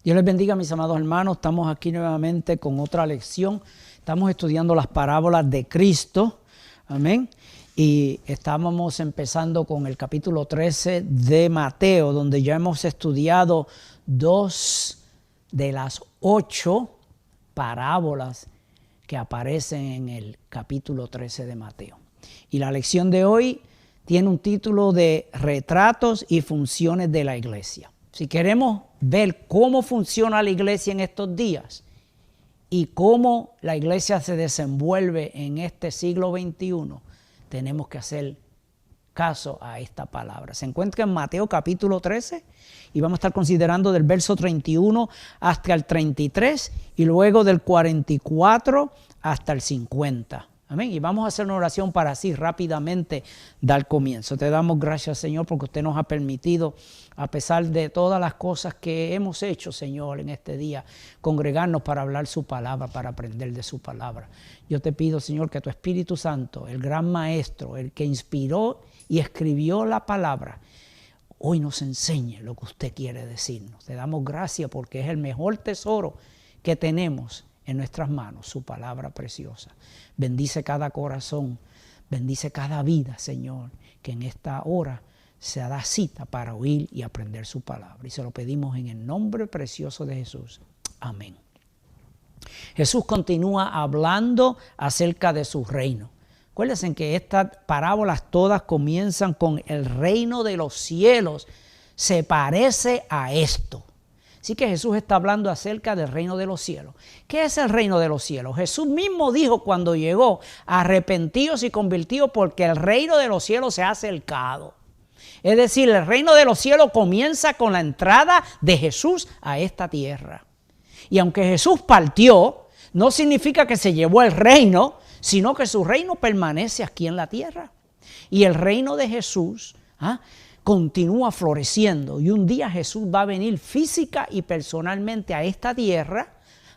Dios les bendiga, mis amados hermanos. Estamos aquí nuevamente con otra lección. Estamos estudiando las parábolas de Cristo. Amén. Y estábamos empezando con el capítulo 13 de Mateo, donde ya hemos estudiado 2 de las 8 parábolas que aparecen en el capítulo 13 de Mateo. Y la lección de hoy tiene un título de Retratos y funciones de la iglesia. Si queremos ver cómo funciona la iglesia en estos días y cómo la iglesia se desenvuelve en este siglo XXI, tenemos que hacer caso a esta palabra. Se encuentra en Mateo capítulo 13 y vamos a estar considerando del verso 31 hasta el 33 y luego del 44 hasta el 50. Amén. Y vamos a hacer una oración para así rápidamente dar comienzo. Te damos gracias, Señor, porque usted nos ha permitido, a pesar de todas las cosas que hemos hecho, Señor, en este día, congregarnos para hablar su palabra, para aprender de su palabra. Yo te pido, Señor, que tu Espíritu Santo, el gran maestro, el que inspiró y escribió la palabra, hoy nos enseñe lo que usted quiere decirnos. Te damos gracias porque es el mejor tesoro que tenemos en nuestras manos, su palabra preciosa. Bendice cada corazón, bendice cada vida, Señor, que en esta hora se da cita para oír y aprender su palabra. Y se lo pedimos en el nombre precioso de Jesús. Amén. Jesús continúa hablando acerca de su reino. Acuérdense que estas parábolas todas comienzan con el reino de los cielos. Se parece a esto. Así que Jesús está hablando acerca del reino de los cielos. ¿Qué es el reino de los cielos? Jesús mismo dijo cuando llegó, arrepentíos y convertíos porque el reino de los cielos se ha acercado. Es decir, el reino de los cielos comienza con la entrada de Jesús a esta tierra. Y aunque Jesús partió, no significa que se llevó el reino, sino que su reino permanece aquí en la tierra. Y el reino de Jesús continúa floreciendo y un día Jesús va a venir física y personalmente a esta tierra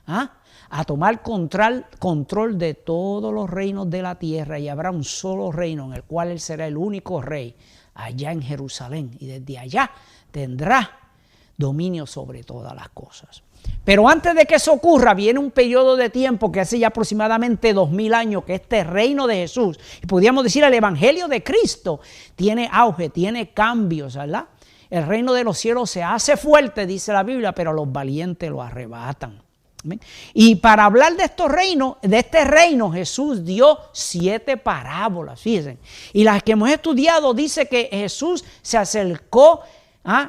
a tomar control de todos los reinos de la tierra y habrá un solo reino en el cual Él será el único rey allá en Jerusalén y desde allá tendrá dominio sobre todas las cosas. Pero antes de que eso ocurra, viene un periodo de tiempo que hace ya aproximadamente 2000 años que este reino de Jesús, y podríamos decir el evangelio de Cristo, tiene auge, tiene cambios, ¿verdad? El reino de los cielos se hace fuerte, dice la Biblia, pero los valientes lo arrebatan. ¿Amén? Y para hablar de estos reinos, de este reino, Jesús dio 7 parábolas, fíjense. Y las que hemos estudiado dice que Jesús se acercó.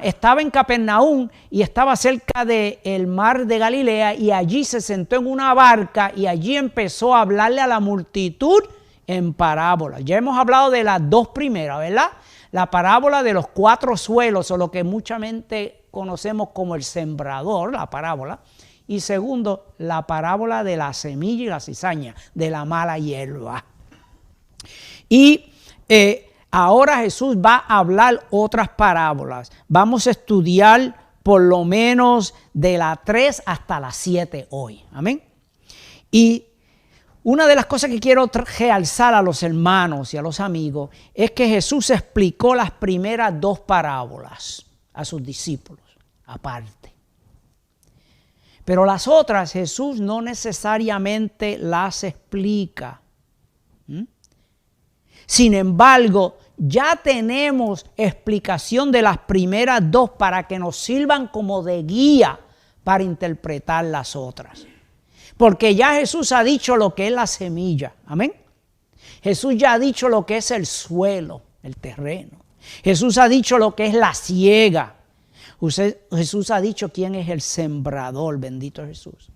Estaba en Capernaum y estaba cerca del mar de Galilea y allí se sentó en una barca y allí empezó a hablarle a la multitud en parábolas. Ya hemos hablado de las 2 primeras, ¿verdad? La parábola de los 4 suelos, o lo que muchamente conocemos como el sembrador, la parábola. Y segundo, la parábola de la semilla y la cizaña, de la mala hierba. Y ahora Jesús va a hablar otras parábolas. Vamos a estudiar por lo menos de la 3 hasta la 7 hoy. Amén. Y una de las cosas que quiero realzar a los hermanos y a los amigos es que Jesús explicó las primeras 2 parábolas a sus discípulos, aparte. Pero las otras Jesús no necesariamente las explica. Sin embargo, ya tenemos explicación de las primeras 2 para que nos sirvan como de guía para interpretar las otras. Porque ya Jesús ha dicho lo que es la semilla. Amén. Jesús ya ha dicho lo que es el suelo, el terreno. Jesús ha dicho lo que es la siega. Jesús ha dicho quién es el sembrador, bendito Jesús.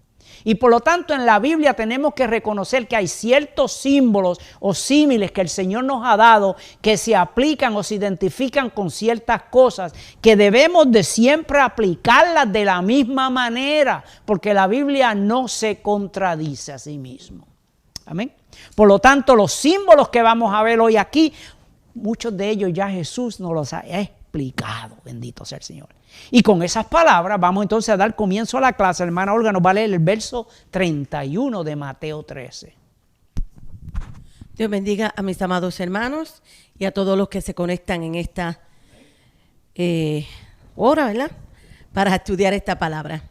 Y por lo tanto en la Biblia tenemos que reconocer que hay ciertos símbolos o símiles que el Señor nos ha dado que se aplican o se identifican con ciertas cosas que debemos de siempre aplicarlas de la misma manera porque la Biblia no se contradice a sí mismo. Amén. Por lo tanto los símbolos que vamos a ver hoy aquí, muchos de ellos ya Jesús nos los ha explicado, bendito sea el Señor. Y con esas palabras vamos entonces a dar comienzo a la clase. La hermana Olga nos va a leer el verso 31 de Mateo 13. Dios bendiga a mis amados hermanos y a todos los que se conectan en esta hora, ¿verdad? Para estudiar esta palabra.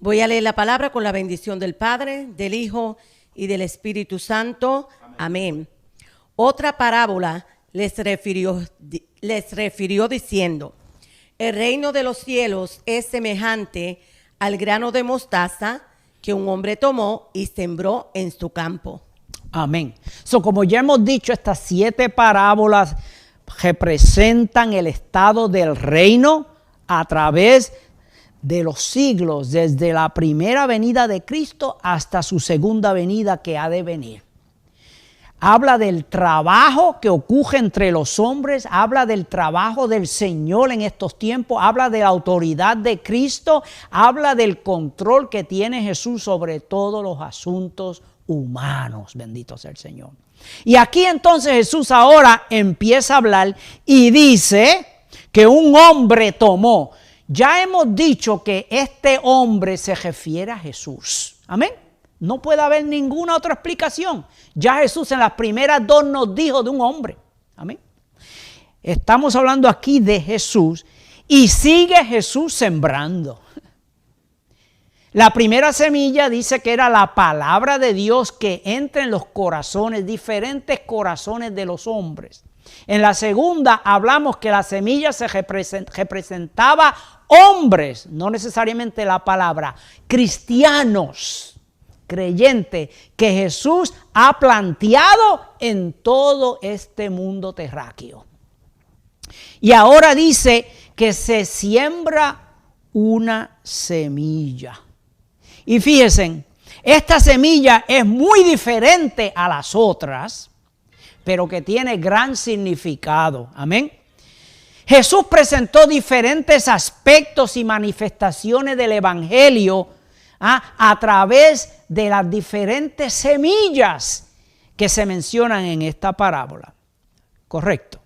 Voy a leer la palabra con la bendición del Padre, del Hijo y del Espíritu Santo. Amén. Otra parábola les refirió diciendo: el reino de los cielos es semejante al grano de mostaza que un hombre tomó y sembró en su campo. Amén. Como ya hemos dicho, estas 7 parábolas representan el estado del reino a través de los siglos, desde la primera venida de Cristo hasta su segunda venida que ha de venir. Habla del trabajo que ocurre entre los hombres, habla del trabajo del Señor en estos tiempos, habla de la autoridad de Cristo, habla del control que tiene Jesús sobre todos los asuntos humanos. Bendito sea el Señor. Y aquí entonces Jesús ahora empieza a hablar y dice que un hombre tomó. Ya hemos dicho que este hombre se refiere a Jesús. Amén. No puede haber ninguna otra explicación. Ya Jesús en las primeras 2 nos dijo de un hombre. Amén. Estamos hablando aquí de Jesús y sigue Jesús sembrando. La primera semilla dice que era la palabra de Dios que entra en los corazones, diferentes corazones de los hombres. En la segunda hablamos que la semilla se representaba hombres, no necesariamente la palabra, cristianos, creyentes, que Jesús ha planteado en todo este mundo terráqueo. Y ahora dice que se siembra una semilla. Y fíjense, esta semilla es muy diferente a las otras, pero que tiene gran significado. Amén. Jesús presentó diferentes aspectos y manifestaciones del Evangelio a través de las diferentes semillas que se mencionan en esta parábola. Correcto.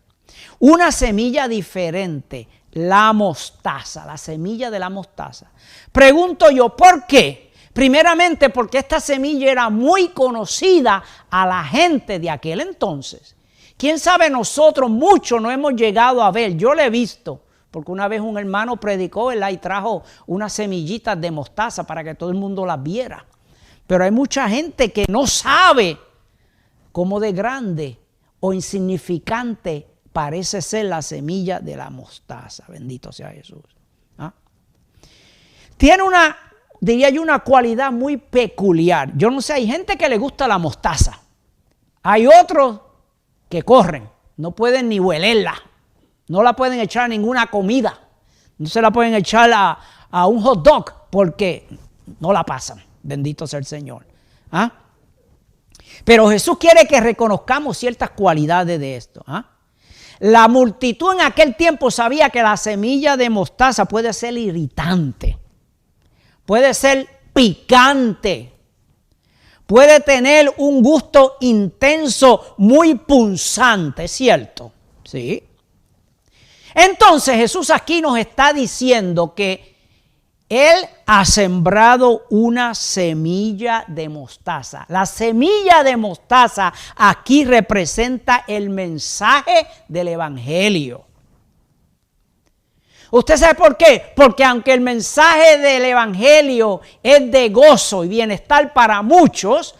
Una semilla diferente, la mostaza, la semilla de la mostaza. Pregunto yo, ¿por qué? Primeramente porque esta semilla era muy conocida a la gente de aquel entonces. ¿Quién sabe nosotros? Muchos no hemos llegado a ver. Yo lo he visto, porque una vez un hermano predicó, ¿verdad?, y trajo unas semillitas de mostaza para que todo el mundo las viera. Pero hay mucha gente que no sabe cómo de grande o insignificante parece ser la semilla de la mostaza. Bendito sea Jesús. ¿Ah? Tiene una, diría yo, una cualidad muy peculiar. Yo no sé, hay gente que le gusta la mostaza. Hay otros que corren, no pueden ni huelerla. No la pueden echar a ninguna comida. No se la pueden echar a un hot dog porque no la pasan. Bendito sea el Señor. ¿Ah? Pero Jesús quiere que reconozcamos ciertas cualidades de esto. ¿Ah? La multitud en aquel tiempo sabía que la semilla de mostaza puede ser irritante, puede ser picante, puede tener un gusto intenso, muy punzante, ¿cierto? Sí. Entonces Jesús aquí nos está diciendo que Él ha sembrado una semilla de mostaza. La semilla de mostaza aquí representa el mensaje del Evangelio. ¿Usted sabe por qué? Porque aunque el mensaje del Evangelio es de gozo y bienestar para muchos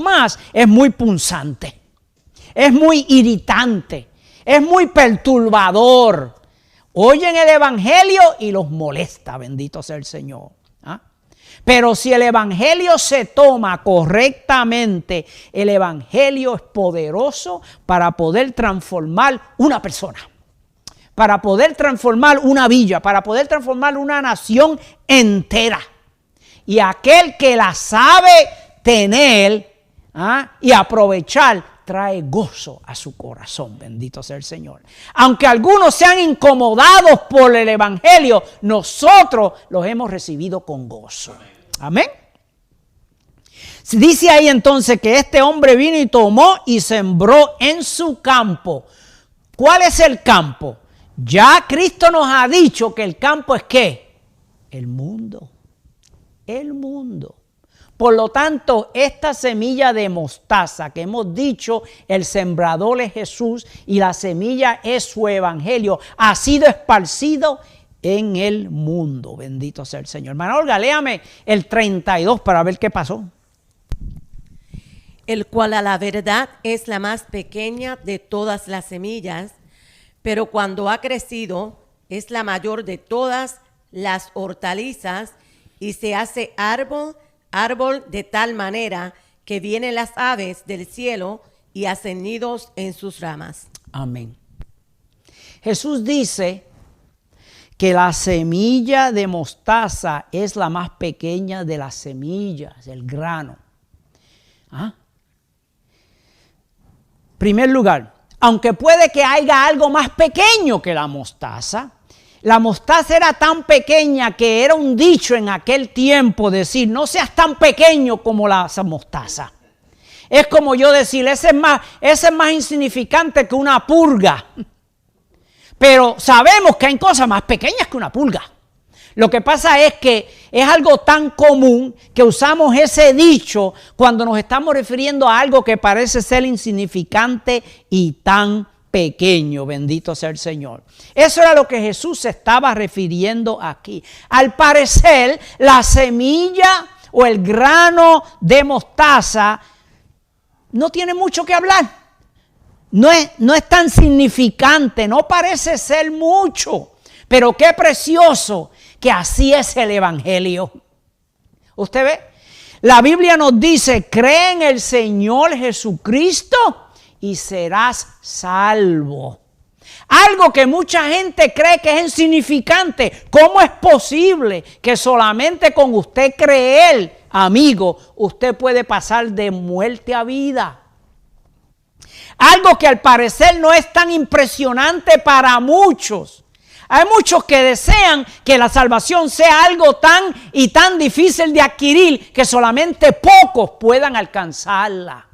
más es muy punzante, es muy irritante, es muy perturbador. Oyen el Evangelio y los molesta, bendito sea el Señor. ¿Ah? Pero si el Evangelio se toma correctamente, el Evangelio es poderoso para poder transformar una persona, para poder transformar una villa, para poder transformar una nación entera. Y aquel que la sabe tener y aprovechar, trae gozo a su corazón, bendito sea el Señor. Aunque algunos sean incomodados por el Evangelio, nosotros los hemos recibido con gozo. Amén. Dice ahí entonces que este hombre vino y tomó y sembró en su campo. ¿Cuál es el campo? Ya Cristo nos ha dicho que el campo es ¿qué? El mundo. El mundo. Por lo tanto, esta semilla de mostaza que hemos dicho, el sembrador es Jesús y la semilla es su evangelio, ha sido esparcido en el mundo. Bendito sea el Señor. Hermana Olga, léame el 32 para ver qué pasó. El cual a la verdad es la más pequeña de todas las semillas, pero cuando ha crecido es la mayor de todas las hortalizas y se hace árbol de tal manera que vienen las aves del cielo y hacen nidos en sus ramas. Amén. Jesús dice que la semilla de mostaza es la más pequeña de las semillas, el grano. Primer lugar, aunque puede que haya algo más pequeño que la mostaza era tan pequeña que era un dicho en aquel tiempo decir, no seas tan pequeño como la mostaza. Es como yo decir, ese es más insignificante que una pulga. Pero sabemos que hay cosas más pequeñas que una pulga. Lo que pasa es que es algo tan común que usamos ese dicho cuando nos estamos refiriendo a algo que parece ser insignificante y tan pequeño. Bendito sea el Señor. Eso era lo que Jesús se estaba refiriendo aquí. Al parecer, la semilla o el grano de mostaza no tiene mucho que hablar. No es tan significante, no parece ser mucho, pero qué precioso que así es el Evangelio. ¿Usted ve? La Biblia nos dice, cree en el Señor Jesucristo y serás salvo. Algo que mucha gente cree que es insignificante. ¿Cómo es posible que solamente con usted creer, amigo, usted puede pasar de muerte a vida? Algo que al parecer no es tan impresionante para muchos. Hay muchos que desean que la salvación sea algo tan difícil de adquirir que solamente pocos puedan alcanzarla.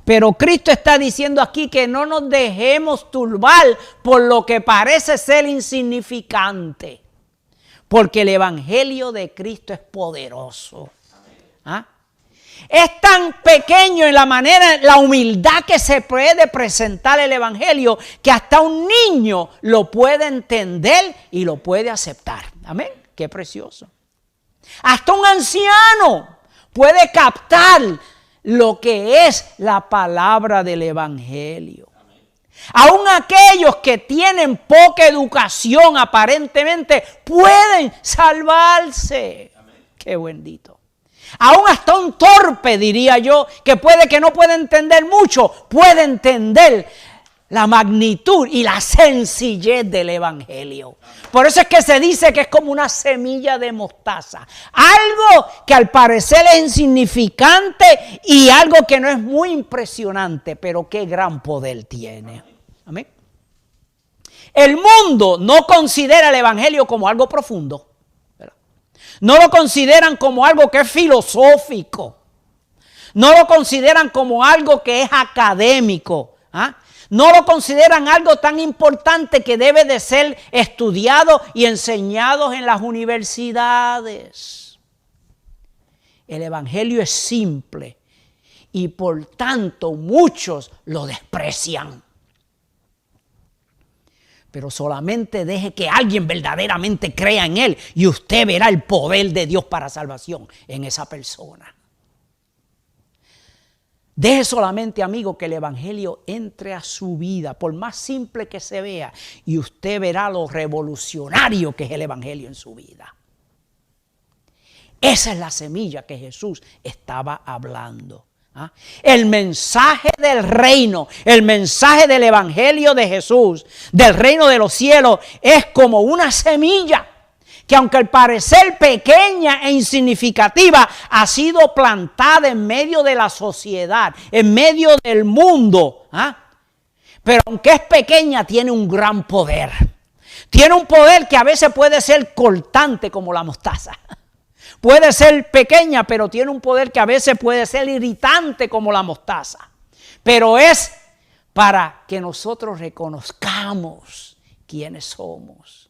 Pero Cristo está diciendo aquí que no nos dejemos turbar por lo que parece ser insignificante. Porque el Evangelio de Cristo es poderoso. ¿Ah? Es tan pequeño en la manera, la humildad que se puede presentar el Evangelio, que hasta un niño lo puede entender y lo puede aceptar. Amén. Qué precioso. Hasta un anciano puede captar lo que es la palabra del Evangelio. Aún aquellos que tienen poca educación aparentemente pueden salvarse. Amén. Qué bendito. Aún hasta un torpe, diría yo, que puede que no pueda entender mucho, puede entender la magnitud y la sencillez del Evangelio. Por eso es que se dice que es como una semilla de mostaza. Algo que al parecer es insignificante y algo que no es muy impresionante, pero qué gran poder tiene. Amén. El mundo no considera el Evangelio como algo profundo. No lo consideran como algo que es filosófico. No lo consideran como algo que es académico. No lo consideran algo tan importante que debe de ser estudiado y enseñado en las universidades. El Evangelio es simple y por tanto muchos lo desprecian. Pero solamente deje que alguien verdaderamente crea en él y usted verá el poder de Dios para salvación en esa persona. Deje solamente, amigo, que el Evangelio entre a su vida, por más simple que se vea, y usted verá lo revolucionario que es el Evangelio en su vida. Esa es la semilla que Jesús estaba hablando. El mensaje del reino, el mensaje del Evangelio de Jesús, del reino de los cielos, es como una semilla que, aunque al parecer pequeña e insignificativa, ha sido plantada en medio de la sociedad, en medio del mundo. Pero aunque es pequeña, tiene un gran poder. Tiene un poder que a veces puede ser cortante como la mostaza. Puede ser pequeña, pero tiene un poder que a veces puede ser irritante como la mostaza. Pero es para que nosotros reconozcamos quiénes somos.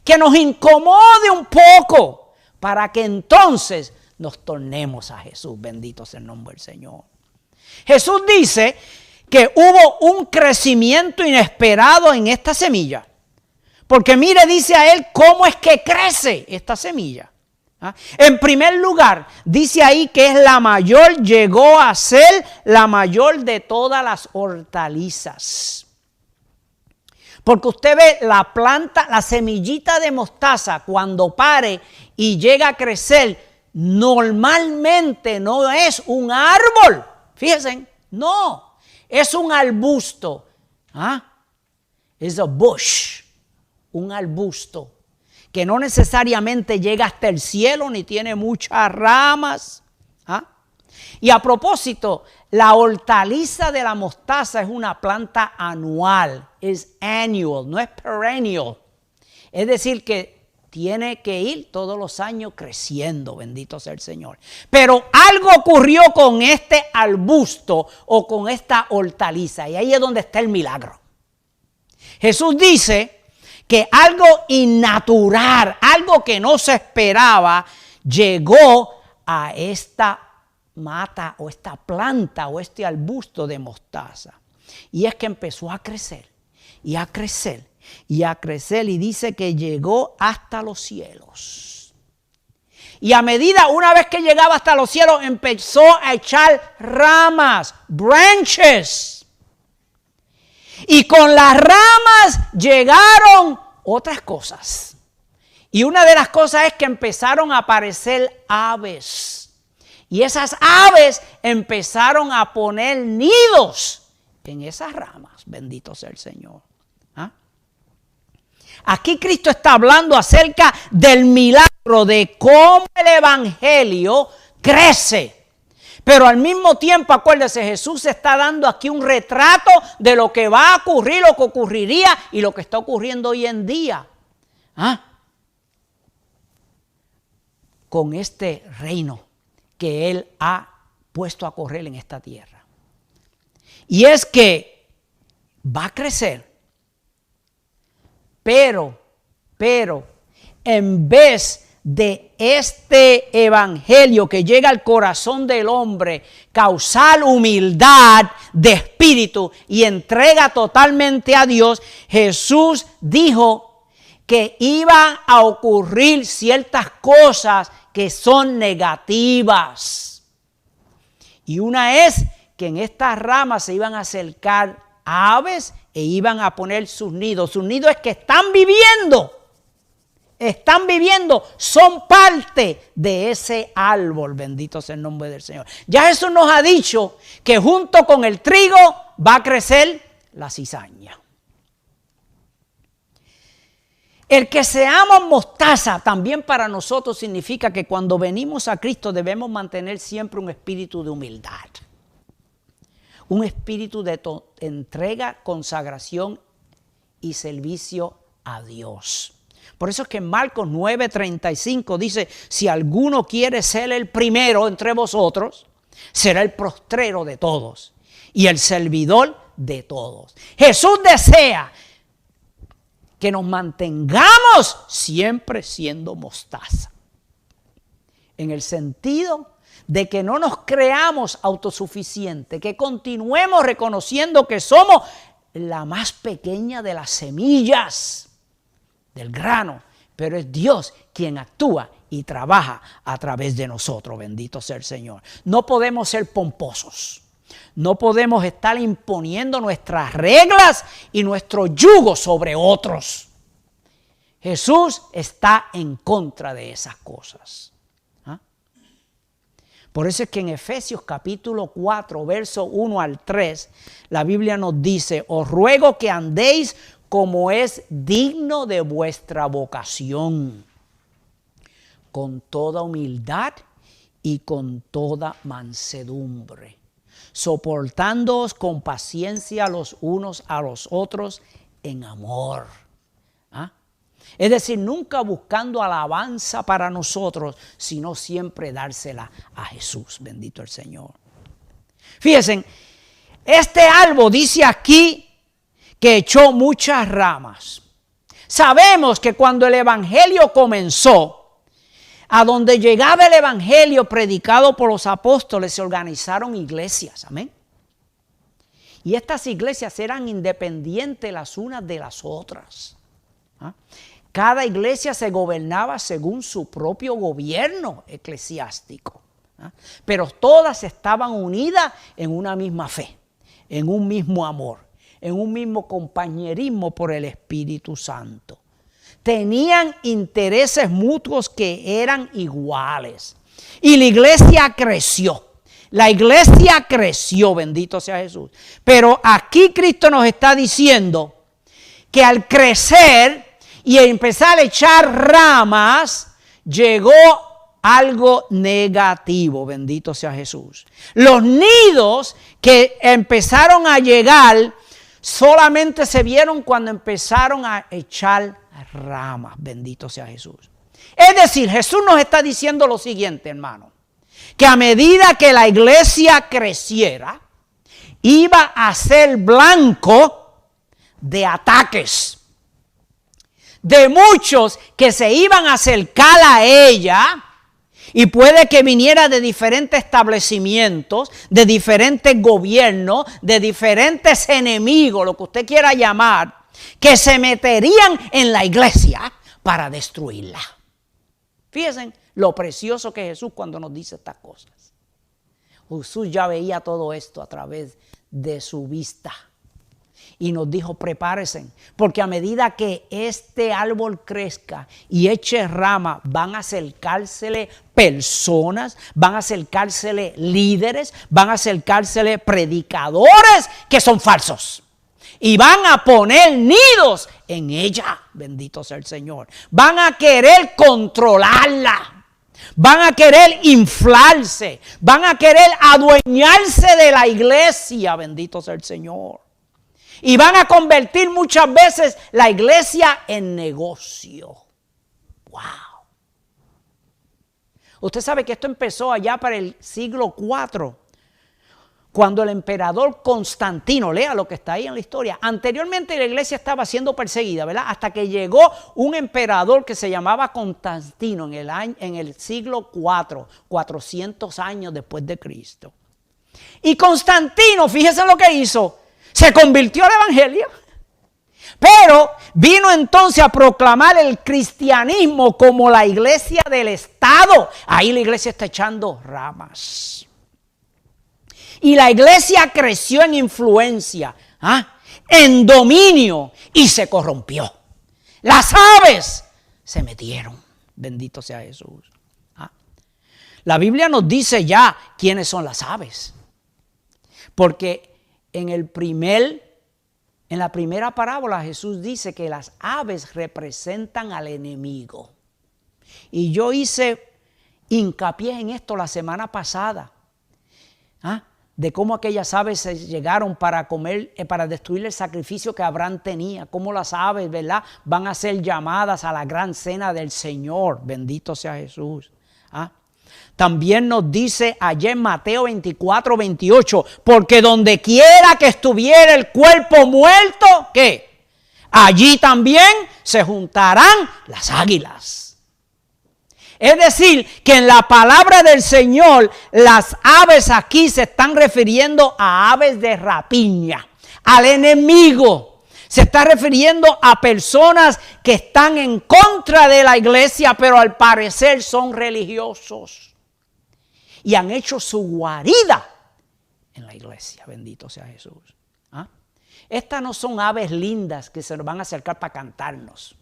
Que nos incomode un poco para que entonces nos tornemos a Jesús. Bendito sea el nombre del Señor. Jesús dice que hubo un crecimiento inesperado en esta semilla. Porque mire, dice a él, cómo es que crece esta semilla. En primer lugar, dice ahí que es la mayor, llegó a ser la mayor de todas las hortalizas. Porque usted ve la planta, la semillita de mostaza, cuando pare y llega a crecer, normalmente no es un árbol. Fíjense, no, es un arbusto. Es a bush, un arbusto que no necesariamente llega hasta el cielo ni tiene muchas ramas. Y a propósito, la hortaliza de la mostaza es una planta anual, es annual, no es perennial. Es decir, que tiene que ir todos los años creciendo, bendito sea el Señor. Pero algo ocurrió con este arbusto o con esta hortaliza, y ahí es donde está el milagro. Jesús dice que algo innatural, algo que no se esperaba, llegó a esta mata o esta planta o este arbusto de mostaza. Y es que empezó a crecer y a crecer y a crecer, y dice que llegó hasta los cielos. Y a medida, una vez que llegaba hasta los cielos, empezó a echar ramas, branches. Y con las ramas llegaron otras cosas. Y una de las cosas es que empezaron a aparecer aves. Y esas aves empezaron a poner nidos en esas ramas. Bendito sea el Señor. Aquí Cristo está hablando acerca del milagro de cómo el evangelio crece. Pero al mismo tiempo, acuérdese, Jesús está dando aquí un retrato de lo que va a ocurrir, lo que ocurriría y lo que está ocurriendo hoy en día. Con este reino que Él ha puesto a correr en esta tierra. Y es que va a crecer, pero en vez de este evangelio que llega al corazón del hombre, causar humildad de espíritu y entrega totalmente a Dios, Jesús dijo que iban a ocurrir ciertas cosas que son negativas. Y una es que en estas ramas se iban a acercar aves e iban a poner sus nidos. Sus nidos es que están viviendo, son parte de ese árbol, bendito sea el nombre del Señor. Ya Jesús nos ha dicho que junto con el trigo va a crecer la cizaña. El que seamos mostaza también para nosotros significa que cuando venimos a Cristo debemos mantener siempre un espíritu de humildad. Un espíritu de entrega, consagración y servicio a Dios. Por eso es que en Marcos 9:35 dice, si alguno quiere ser el primero entre vosotros, será el postrero de todos y el servidor de todos. Jesús desea que nos mantengamos siempre siendo mostaza. En el sentido de que no nos creamos autosuficientes, que continuemos reconociendo que somos la más pequeña de las semillas del grano, pero es Dios quien actúa y trabaja a través de nosotros, bendito sea el Señor. No podemos ser pomposos, no podemos estar imponiendo nuestras reglas y nuestro yugo sobre otros. Jesús está en contra de esas cosas. Por eso es que en Efesios capítulo 4, verso 1 al 3, la Biblia nos dice, os ruego que andéis como es digno de vuestra vocación, con toda humildad y con toda mansedumbre, soportándoos con paciencia los unos a los otros en amor. Es decir, nunca buscando alabanza para nosotros, sino siempre dársela a Jesús, bendito el Señor. Fíjense, este árbol dice aquí que echó muchas ramas. Sabemos que cuando el evangelio comenzó, a donde llegaba el evangelio predicado por los apóstoles, se organizaron iglesias, amén. Y estas iglesias eran independientes las unas de las otras. Cada iglesia se gobernaba según su propio gobierno eclesiástico. Pero todas estaban unidas en una misma fe, en un mismo amor, en un mismo compañerismo por el Espíritu Santo. Tenían intereses mutuos que eran iguales. Y la iglesia creció. La iglesia creció, bendito sea Jesús. Pero aquí Cristo nos está diciendo que al crecer y empezar a echar ramas, llegó algo negativo, bendito sea Jesús. Los nidos que empezaron a llegar solamente se vieron cuando empezaron a echar ramas, bendito sea Jesús. Es decir, Jesús nos está diciendo lo siguiente, hermano, que a medida que la iglesia creciera, iba a ser blanco de ataques, de muchos que se iban a acercar a ella, y puede que viniera de diferentes establecimientos, de diferentes gobiernos, de diferentes enemigos, lo que usted quiera llamar, que se meterían en la iglesia para destruirla. Fíjense lo precioso que es Jesús cuando nos dice estas cosas. Jesús ya veía todo esto a través de su vista. Y nos dijo, prepárense, porque a medida que este árbol crezca y eche rama, van a acercársele personas, van a acercársele líderes, van a acercársele predicadores que son falsos. Y van a poner nidos en ella, bendito sea el Señor. Van a querer controlarla, van a querer inflarse, van a querer adueñarse de la iglesia, bendito sea el Señor. Y van a convertir muchas veces la iglesia en negocio. ¡Wow! Usted sabe que esto empezó allá para el siglo IV, cuando el emperador Constantino, lea lo que está ahí en la historia, anteriormente la iglesia estaba siendo perseguida, ¿verdad? Hasta que llegó un emperador que se llamaba Constantino en el siglo IV, 400 años después de Cristo. Y Constantino, fíjese lo que hizo, se convirtió al evangelio, pero vino entonces a proclamar el cristianismo como la iglesia del Estado. Ahí la iglesia está echando ramas. Y la iglesia creció en influencia, en dominio, y se corrompió. Las aves se metieron. Bendito sea Jesús. La Biblia nos dice ya quiénes son las aves. Porque en la primera parábola Jesús dice que las aves representan al enemigo. Y yo hice hincapié en esto la semana pasada. De cómo aquellas aves llegaron para comer, para destruir el sacrificio que Abraham tenía. Cómo las aves, ¿verdad?, van a ser llamadas a la gran cena del Señor. Bendito sea Jesús. También nos dice allá en Mateo 24, 28, porque donde quiera que estuviera el cuerpo muerto, ¿qué? Allí también se juntarán las águilas. Es decir, que en la palabra del Señor, las aves aquí se están refiriendo a aves de rapiña, al enemigo. Se está refiriendo a personas que están en contra de la iglesia, pero al parecer son religiosos. Y han hecho su guarida en la iglesia, bendito sea Jesús. Estas no son aves lindas que se nos van a acercar para cantarnos.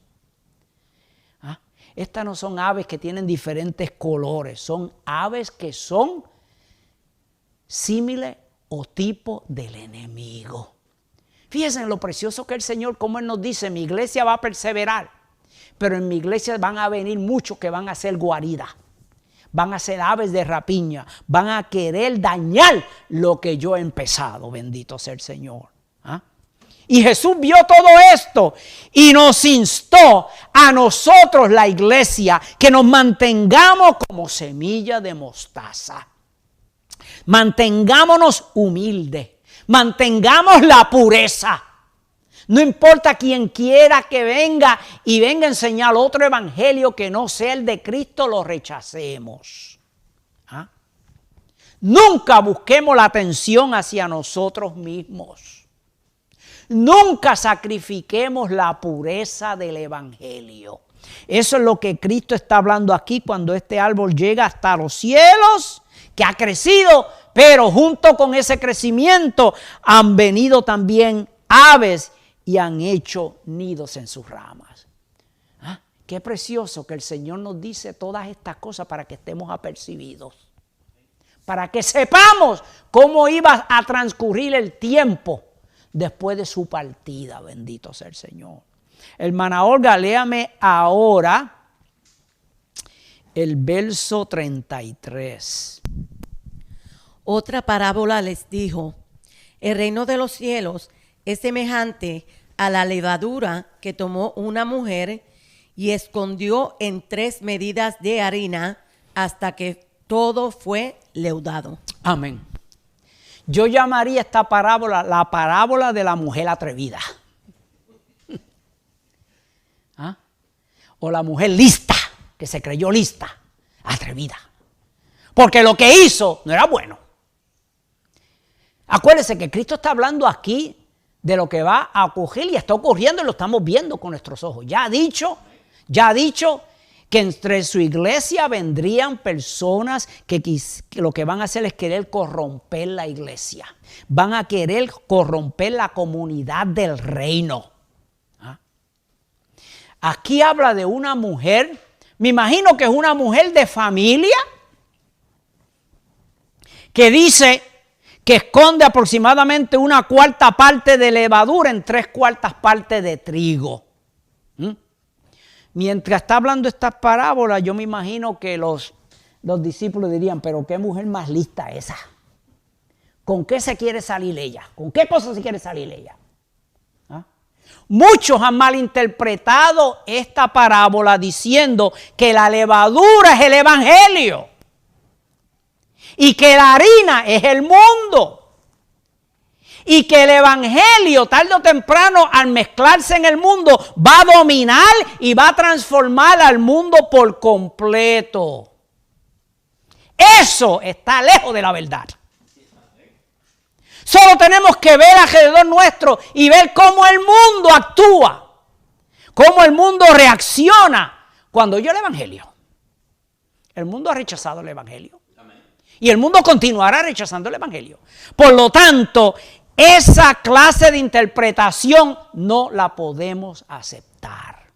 Estas no son aves que tienen diferentes colores, son aves que son símiles o tipo del enemigo. Fíjense en lo precioso que el Señor, como Él nos dice, mi iglesia va a perseverar, pero en mi iglesia van a venir muchos que van a hacer guarida, van a ser aves de rapiña, van a querer dañar lo que yo he empezado, bendito sea el Señor. Y Jesús vio todo esto y nos instó a nosotros, la iglesia, que nos mantengamos como semilla de mostaza. Mantengámonos humildes, mantengamos la pureza. No importa quien quiera que venga y venga a enseñar otro evangelio que no sea el de Cristo, lo rechacemos. Nunca busquemos la atención hacia nosotros mismos. Nunca sacrifiquemos la pureza del evangelio. Eso es lo que Cristo está hablando aquí cuando este árbol llega hasta los cielos, que ha crecido, pero junto con ese crecimiento han venido también aves y han hecho nidos en sus ramas. ¿Ah? Qué precioso que el Señor nos dice todas estas cosas para que estemos apercibidos, para que sepamos cómo iba a transcurrir el tiempo después de su partida. Bendito sea el Señor. Hermana Olga, léame ahora el verso 33. Otra parábola les dijo: el reino de los cielos es semejante a la levadura que tomó una mujer y escondió en 3 medidas de harina hasta que todo fue leudado. Amén. Yo llamaría esta parábola la parábola de la mujer atrevida. ¿Ah? O la mujer lista, que se creyó lista, atrevida. Porque lo que hizo no era bueno. Acuérdense que Cristo está hablando aquí de lo que va a ocurrir y está ocurriendo y lo estamos viendo con nuestros ojos. Ya ha dicho que entre su iglesia vendrían personas que lo que van a hacer es querer corromper la iglesia. Van a querer corromper la comunidad del reino. ¿Ah? Aquí habla de una mujer, me imagino que es una mujer de familia, que dice que esconde aproximadamente 1/4 parte de levadura en 3/4 partes de trigo. Mientras está hablando estas parábolas, yo me imagino que los discípulos dirían, pero qué mujer más lista esa. ¿Con qué se quiere salir ella? ¿Con qué cosa se quiere salir ella? ¿Ah? Muchos han malinterpretado esta parábola diciendo que la levadura es el evangelio y que la harina es el mundo. Y que el evangelio tarde o temprano al mezclarse en el mundo va a dominar y va a transformar al mundo por completo. Eso está lejos de la verdad. Solo tenemos que ver alrededor nuestro y ver cómo el mundo actúa, cómo el mundo reacciona cuando oye el evangelio. El mundo ha rechazado el evangelio y el mundo continuará rechazando el evangelio. Por lo tanto, esa clase de interpretación no la podemos aceptar.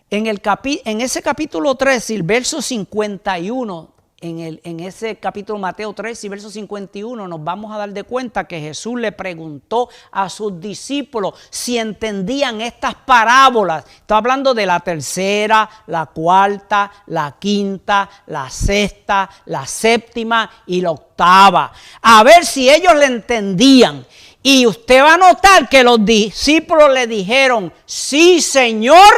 En ese capítulo 13, el verso 51, en ese capítulo Mateo 13 y verso 51, nos vamos a dar de cuenta que Jesús le preguntó a sus discípulos si entendían estas parábolas. Está hablando de la tercera, la cuarta, la quinta, la sexta, la séptima y la octava. A ver si ellos le entendían. Y usted va a notar que los discípulos le dijeron, sí, Señor,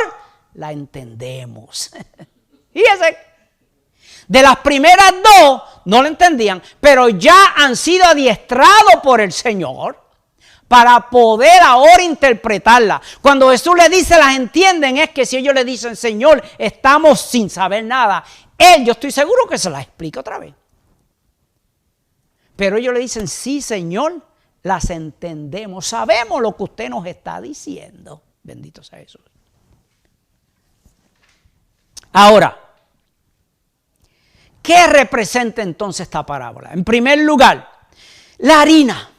la entendemos. Fíjese. De las primeras 2 no lo entendían, pero ya han sido adiestrados por el Señor para poder ahora interpretarla. Cuando Jesús le dice las entienden, es que si ellos le dicen, Señor, estamos sin saber nada, yo estoy seguro que se las explica otra vez. Pero ellos le dicen, sí, Señor, las entendemos, sabemos lo que usted nos está diciendo. Bendito sea Jesús. Ahora, ¿qué representa entonces esta parábola? En primer lugar, la harina.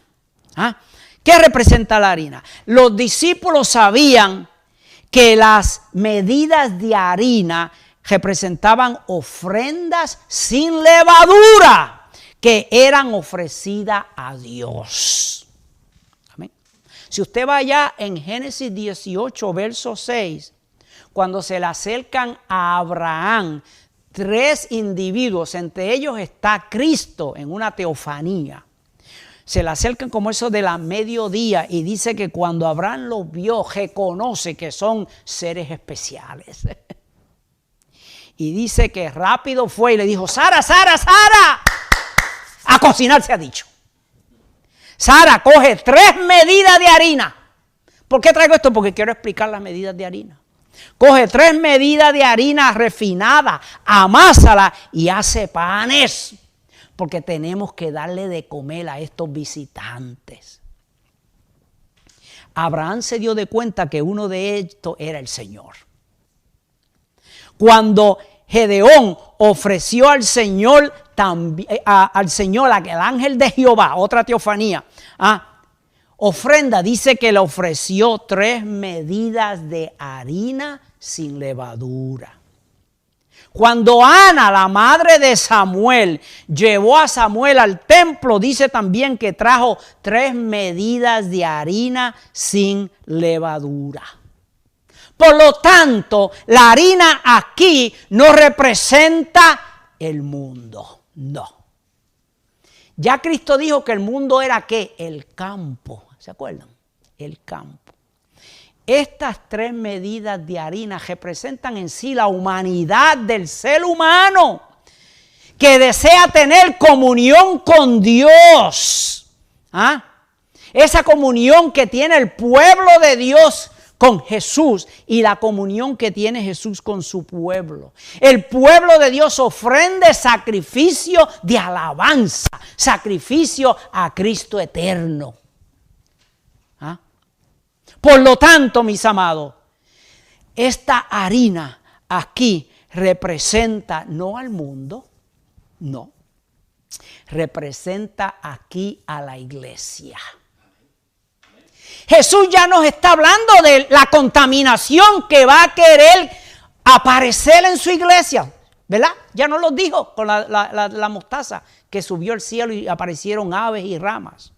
¿Ah? ¿Qué representa la harina? Los discípulos sabían que las medidas de harina representaban ofrendas sin levadura que eran ofrecidas a Dios. Amén. Si usted va allá en Génesis 18, verso 6, cuando se le acercan a Abraham 3 individuos, entre ellos está Cristo en una teofanía. Se le acercan como eso de la mediodía y dice que cuando Abraham los vio, reconoce que son seres especiales. Y dice que rápido fue y le dijo, Sara, Sara, Sara, a cocinar se ha dicho. Sara, coge 3 medidas de harina. ¿Por qué traigo esto? Porque quiero explicar las medidas de harina. Coge 3 medidas de harina refinada, amásala y hace panes. porque tenemos que darle de comer a estos visitantes. Abraham se dio de cuenta que uno de estos era el Señor. Cuando Gedeón ofreció al Señor, al ángel de Jehová, otra teofanía, ofrenda, dice que le ofreció 3 medidas de harina sin levadura. Cuando Ana, la madre de Samuel, llevó a Samuel al templo, dice también que trajo 3 medidas de harina sin levadura. Por lo tanto, la harina aquí no representa el mundo, no. Ya Cristo dijo que el mundo era ¿qué? El campo, ¿se acuerdan? El campo. Estas 3 medidas de harina representan en sí la humanidad del ser humano que desea tener comunión con Dios. Esa comunión que tiene el pueblo de Dios con Jesús y la comunión que tiene Jesús con su pueblo. El pueblo de Dios ofrenda sacrificio de alabanza, sacrificio a Cristo eterno. Por lo tanto, mis amados, esta harina aquí representa no al mundo, no, representa aquí a la iglesia. Jesús ya nos está hablando de la contaminación que va a querer aparecer en su iglesia, ¿verdad? Ya nos lo dijo con la mostaza que subió al cielo y aparecieron aves y ramas.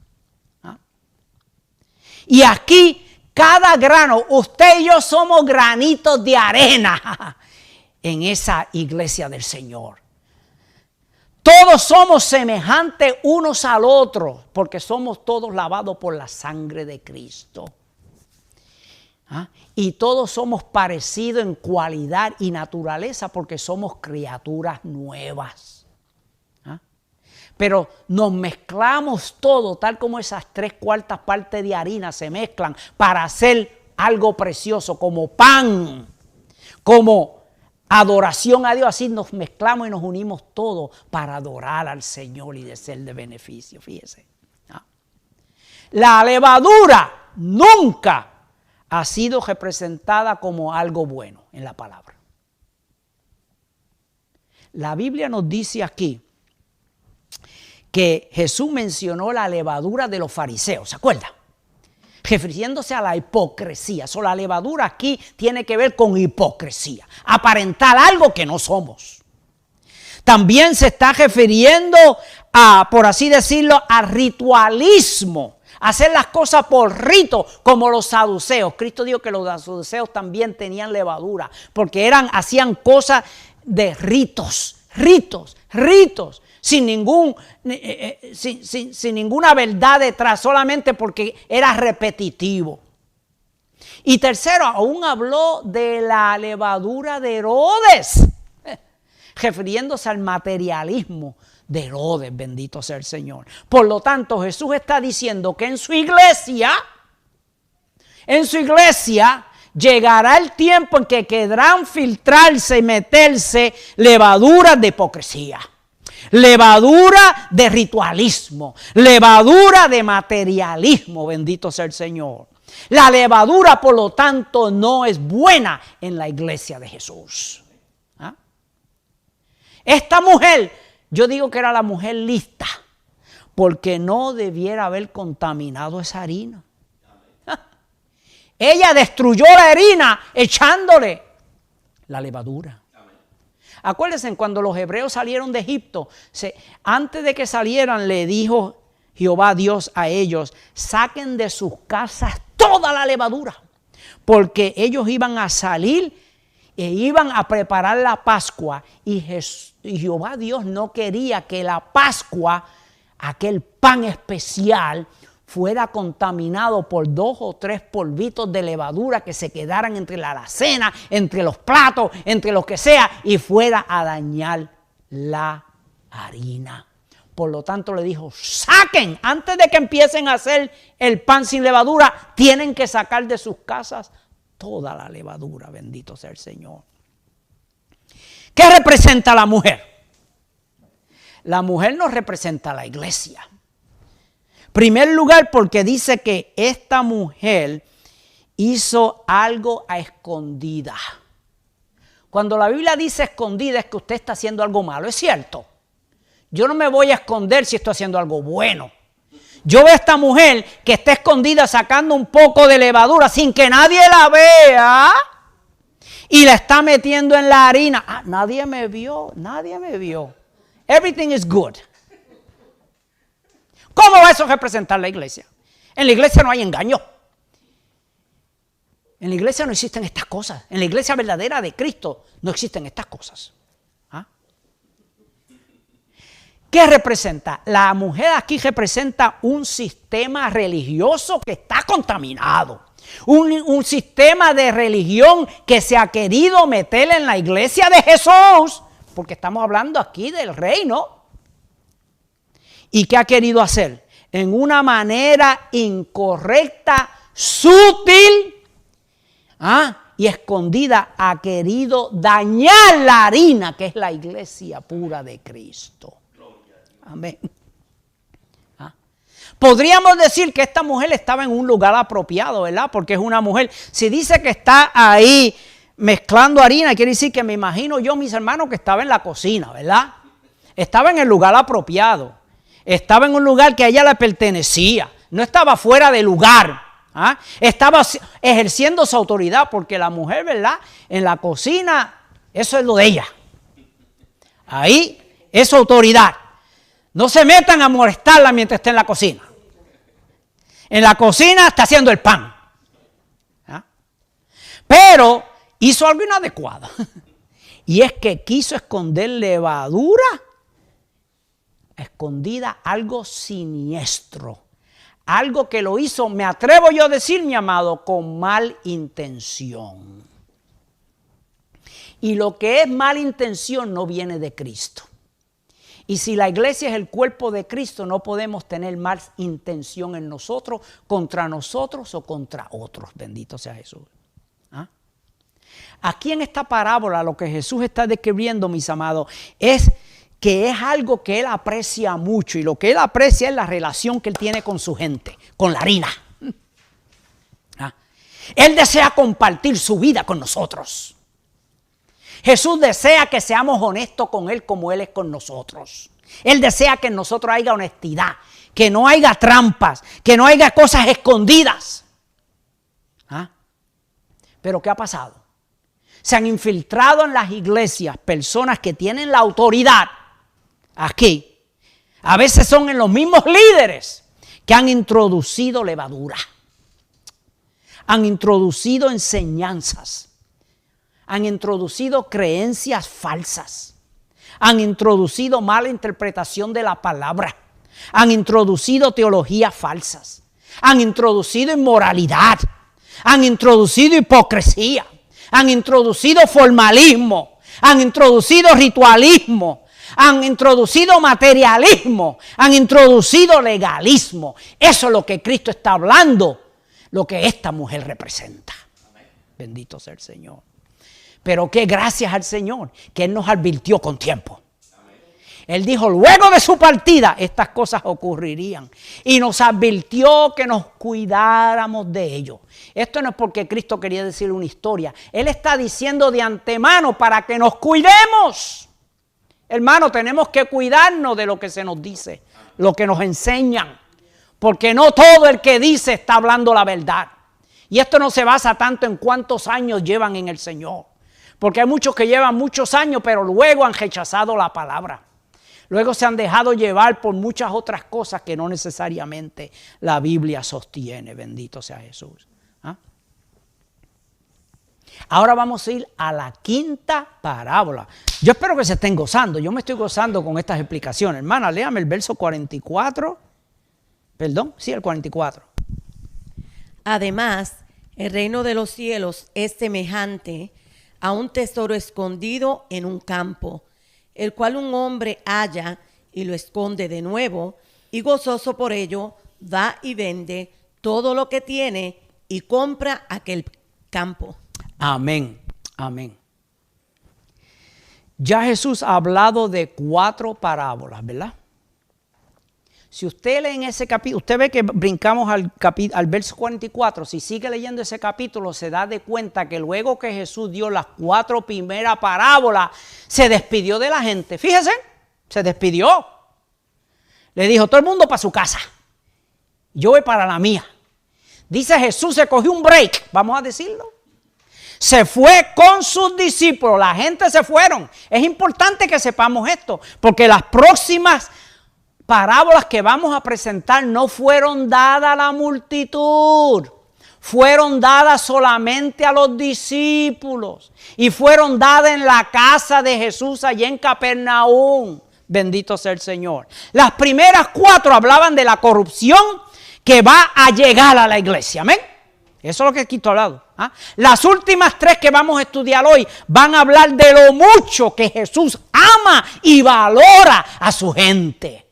Y aquí cada grano, usted y yo somos granitos de arena en esa iglesia del Señor. Todos somos semejantes unos al otro, porque somos todos lavados por la sangre de Cristo. Y todos somos parecidos en cualidad y naturaleza, porque somos criaturas nuevas. Pero nos mezclamos todo, tal como esas 3/4 partes de harina se mezclan para hacer algo precioso, como pan, como adoración a Dios. Así nos mezclamos y nos unimos todos para adorar al Señor y de ser de beneficio. Fíjese. La levadura nunca ha sido representada como algo bueno en la palabra. La Biblia nos dice aquí que Jesús mencionó la levadura de los fariseos, ¿se acuerdan? Refiriéndose a la hipocresía. La levadura aquí tiene que ver con hipocresía, aparentar algo que no somos. También se está refiriendo a, por así decirlo, al ritualismo, hacer las cosas por rito, como los saduceos. Cristo dijo que los saduceos también tenían levadura, porque hacían cosas de ritos, sin ninguna verdad detrás, solamente porque era repetitivo. Y tercero, aún habló de la levadura de Herodes, refiriéndose al materialismo de Herodes, bendito sea el Señor. Por lo tanto, Jesús está diciendo que en su iglesia llegará el tiempo en que querrán filtrarse y meterse levaduras de hipocresía, levadura de ritualismo, levadura de materialismo, bendito sea el Señor. La levadura, por lo tanto, no es buena en la iglesia de Jesús. Esta mujer, yo digo que era la mujer lista, porque no debiera haber contaminado esa harina. Ella destruyó la harina echándole la levadura. Acuérdense, cuando los hebreos salieron de Egipto, antes de que salieran le dijo Jehová Dios a ellos: saquen de sus casas toda la levadura, porque ellos iban a salir e iban a preparar la Pascua, y Jehová Dios no quería que la Pascua, aquel pan especial, fuera contaminado por 2 o 3 polvitos de levadura que se quedaran entre la alacena, entre los platos, entre lo que sea, y fuera a dañar la harina. Por lo tanto le dijo: saquen, antes de que empiecen a hacer el pan sin levadura, tienen que sacar de sus casas toda la levadura, bendito sea el Señor. ¿Qué representa la mujer? la mujer nos representa a la iglesia. Primer lugar, porque dice que esta mujer hizo algo a escondida. Cuando la Biblia dice escondida es que usted está haciendo algo malo, es cierto. Yo no me voy a esconder si estoy haciendo algo bueno. Yo veo a esta mujer que está escondida sacando un poco de levadura sin que nadie la vea y la está metiendo en la harina. Ah, nadie me vio. Everything is good. ¿Cómo va eso a representar la iglesia? En la iglesia no hay engaño. En la iglesia no existen estas cosas. En la iglesia verdadera de Cristo no existen estas cosas. ¿Ah? ¿Qué representa? La mujer aquí representa un sistema religioso que está contaminado. Un sistema de religión que se ha querido meter en la iglesia de Jesús. Porque estamos hablando aquí del reino. ¿Y qué ha querido hacer? En una manera incorrecta, sutil, y escondida, ha querido dañar la harina que es la iglesia pura de Cristo. Amén. Podríamos decir que esta mujer estaba en un lugar apropiado, ¿verdad? Porque es una mujer. Si dice que está ahí mezclando harina, quiere decir que me imagino yo, mis hermanos, que estaba en la cocina, ¿verdad? Estaba en el lugar apropiado. Estaba en un lugar que a ella le pertenecía. No estaba fuera de lugar. Estaba ejerciendo su autoridad, porque la mujer, ¿verdad? En la cocina, eso es lo de ella. Ahí es su autoridad. No se metan a molestarla mientras esté en la cocina. En la cocina está haciendo el pan. Pero hizo algo inadecuado. Y es que quiso esconder levadura escondida, algo siniestro. Algo que lo hizo, me atrevo yo a decir, mi amado, con mal intención. Y lo que es mala intención no viene de Cristo. Y si la iglesia es el cuerpo de Cristo, no podemos tener mal intención en nosotros, contra nosotros o contra otros. Bendito sea Jesús. Aquí en esta parábola lo que Jesús está describiendo, mis amados, es que es algo que él aprecia mucho, y lo que él aprecia es la relación que él tiene con su gente, con la harina. Él desea compartir su vida con nosotros. Jesús desea que seamos honestos con él como él es con nosotros. Él desea que en nosotros haya honestidad, que no haya trampas, que no haya cosas escondidas. Pero ¿qué ha pasado? Se han infiltrado en las iglesias personas que tienen la autoridad. Aquí, a veces son en los mismos líderes que han introducido levadura, han introducido enseñanzas, han introducido creencias falsas, han introducido mala interpretación de la palabra, han introducido teologías falsas, han introducido inmoralidad, han introducido hipocresía, han introducido formalismo, han introducido ritualismo, han introducido materialismo, han introducido legalismo. Eso es lo que Cristo está hablando, lo que esta mujer representa. Amén. Bendito sea el Señor. Pero que gracias al Señor que Él nos advirtió con tiempo. Amén. Él dijo, luego de su partida, estas cosas ocurrirían. Y nos advirtió que nos cuidáramos de ello. Esto no es porque Cristo quería decir una historia. Él está diciendo de antemano para que nos cuidemos. Hermano, tenemos que cuidarnos de lo que se nos dice, lo que nos enseñan, porque no todo el que dice está hablando la verdad. Y esto no se basa tanto en cuántos años llevan en el Señor, porque hay muchos que llevan muchos años, pero luego han rechazado la palabra. Luego se han dejado llevar por muchas otras cosas que no necesariamente la Biblia sostiene. Bendito sea Jesús. Ahora vamos a ir a la quinta parábola. Yo espero que se estén gozando. Yo me estoy gozando con estas explicaciones. Hermana, léame el verso 44. Perdón, sí, el 44. Además, el reino de los cielos es semejante a un tesoro escondido en un campo, el cual un hombre halla y lo esconde de nuevo, y gozoso por ello va y vende todo lo que tiene y compra aquel campo. Amén, amén. Ya Jesús ha hablado de 4 parábolas, ¿verdad? Si usted lee en ese capítulo, usted ve que brincamos al verso 44, si sigue leyendo ese capítulo se da de cuenta que luego que Jesús dio las 4 primeras parábolas, se despidió de la gente. Fíjese, se despidió. Le dijo, todo el mundo para su casa, yo voy para la mía. Dice Jesús, se cogió un break, vamos a decirlo. Se fue con sus discípulos, la gente se fueron. Es importante que sepamos esto, porque las próximas parábolas que vamos a presentar no fueron dadas a la multitud, fueron dadas solamente a los discípulos y fueron dadas en la casa de Jesús allí en Capernaum. Bendito sea el Señor. Las primeras 4 hablaban de la corrupción que va a llegar a la iglesia. Amén. Eso es lo que aquí estoy hablando. Las últimas 3 que vamos a estudiar hoy van a hablar de lo mucho que Jesús ama y valora a su gente.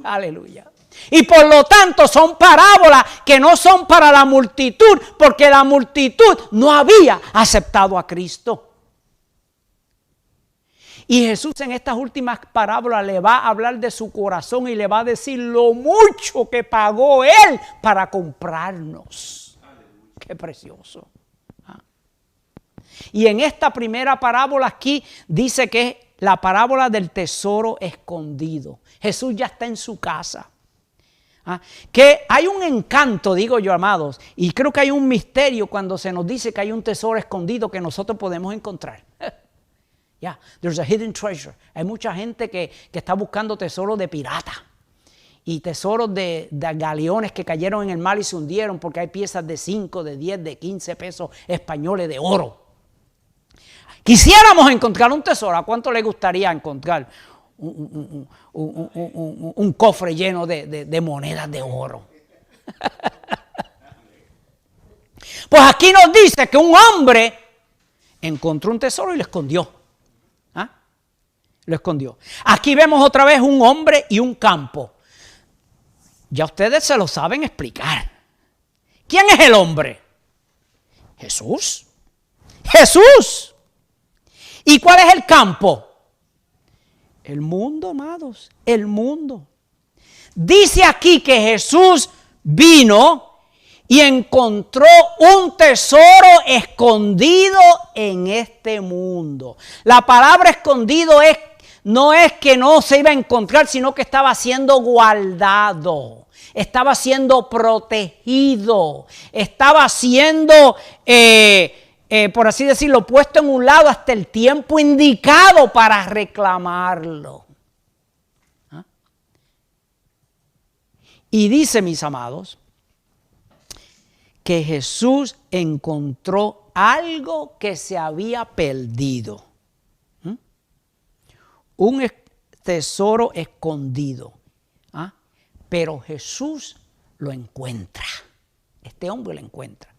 Aleluya. Y por lo tanto son parábolas que no son para la multitud, porque la multitud no había aceptado a Cristo. Y Jesús en estas últimas parábolas le va a hablar de su corazón y le va a decir lo mucho que pagó Él para comprarnos. Aleluya. Qué precioso. Y en esta primera parábola aquí dice que es la parábola del tesoro escondido. Jesús ya está en su casa. Que hay un encanto, digo yo, amados, y creo que hay un misterio cuando se nos dice que hay un tesoro escondido que nosotros podemos encontrar. There's a hidden treasure. Hay mucha gente que está buscando tesoros de pirata y tesoros de galeones que cayeron en el mar y se hundieron porque hay piezas de 5, de 10, de 15 pesos españoles de oro. Quisiéramos encontrar un tesoro. ¿A cuánto le gustaría encontrar un cofre lleno de monedas de oro? Pues aquí nos dice que un hombre encontró un tesoro y lo escondió. Lo escondió. Aquí vemos otra vez un hombre y un campo. Ya ustedes se lo saben explicar. ¿Quién es el hombre? Jesús. Jesús. ¿Y cuál es el campo? El mundo, amados, el mundo. Dice aquí que Jesús vino y encontró un tesoro escondido en este mundo. La palabra escondido no es que no se iba a encontrar, sino que estaba siendo guardado, estaba siendo protegido, estaba siendo, por así decirlo, puesto en un lado hasta el tiempo indicado para reclamarlo. Y dice, mis amados, que Jesús encontró algo que se había perdido. Un tesoro escondido. Pero Jesús lo encuentra. Este hombre lo encuentra.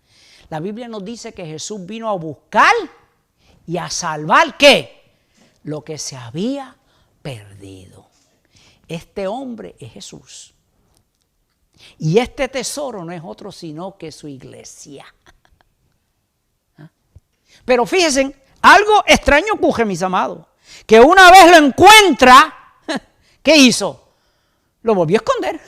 La Biblia nos dice que Jesús vino a buscar y a salvar, ¿qué? Lo que se había perdido. Este hombre es Jesús. Y este tesoro no es otro sino que su iglesia. Pero fíjense, algo extraño ocurre, mis amados. Que una vez lo encuentra, ¿qué hizo? Lo volvió a esconder.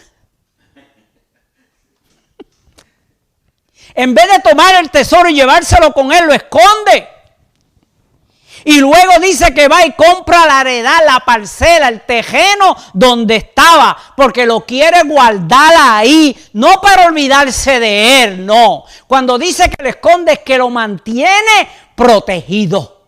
En vez de tomar el tesoro y llevárselo con él, lo esconde. Y luego dice que va y compra la heredad, la parcela, el terreno donde estaba, porque lo quiere guardar ahí, no para olvidarse de él, no. Cuando dice que lo esconde es que lo mantiene protegido.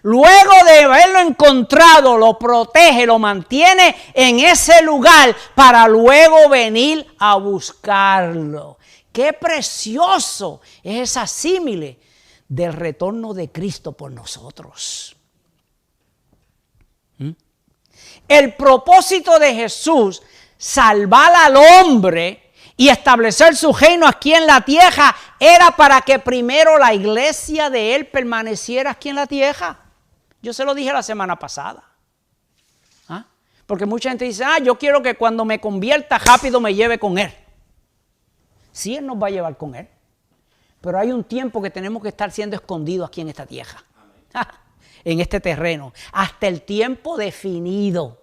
Luego de haberlo encontrado, lo protege, lo mantiene en ese lugar para luego venir a buscarlo. ¡Qué precioso es esa símile del retorno de Cristo por nosotros! El propósito de Jesús, salvar al hombre y establecer su reino aquí en la tierra, era para que primero la iglesia de Él permaneciera aquí en la tierra. Yo se lo dije la semana pasada. Porque mucha gente dice, yo quiero que cuando me convierta rápido me lleve con Él. Sí, Él nos va a llevar con Él. Pero hay un tiempo que tenemos que estar siendo escondidos aquí en esta tierra. en este terreno, hasta el tiempo definido.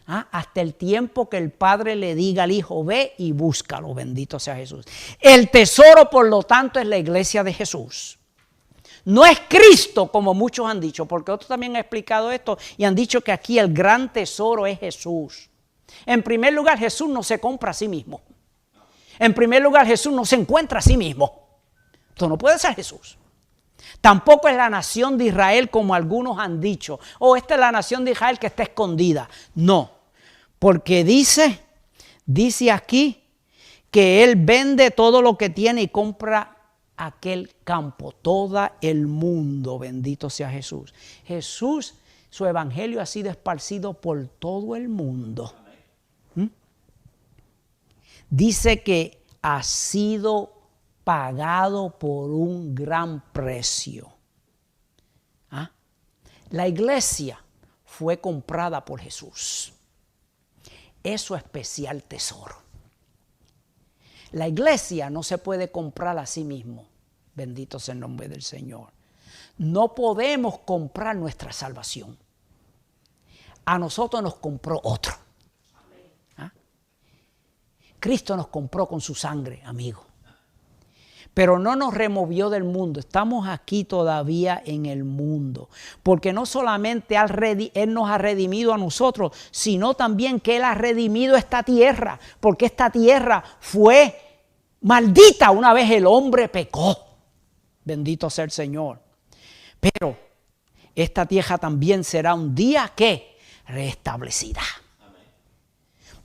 Hasta el tiempo que el Padre le diga al Hijo, ve y búscalo, bendito sea Jesús. El tesoro, por lo tanto, es la iglesia de Jesús. No es Cristo, como muchos han dicho, porque otros también han explicado esto y han dicho que aquí el gran tesoro es Jesús. En primer lugar, Jesús no se compra a sí mismo. En primer lugar, Jesús no se encuentra a sí mismo. Esto no puede ser Jesús. Tampoco es la nación de Israel, como algunos han dicho. Esta es la nación de Israel que está escondida. No, porque dice aquí que Él vende todo lo que tiene y compra aquel campo, todo el mundo, bendito sea Jesús. Jesús, su evangelio ha sido esparcido por todo el mundo. Dice que ha sido pagado por un gran precio. La iglesia fue comprada por Jesús. Es su especial tesoro. La iglesia no se puede comprar a sí mismo. Bendito sea el nombre del Señor. No podemos comprar nuestra salvación. A nosotros nos compró otro. Cristo nos compró con su sangre, amigo. Pero no nos removió del mundo. Estamos aquí todavía en el mundo. Porque no solamente Él nos ha redimido a nosotros, sino también que Él ha redimido esta tierra. Porque esta tierra fue maldita una vez el hombre pecó. Bendito sea el Señor. Pero esta tierra también será un día que restablecida.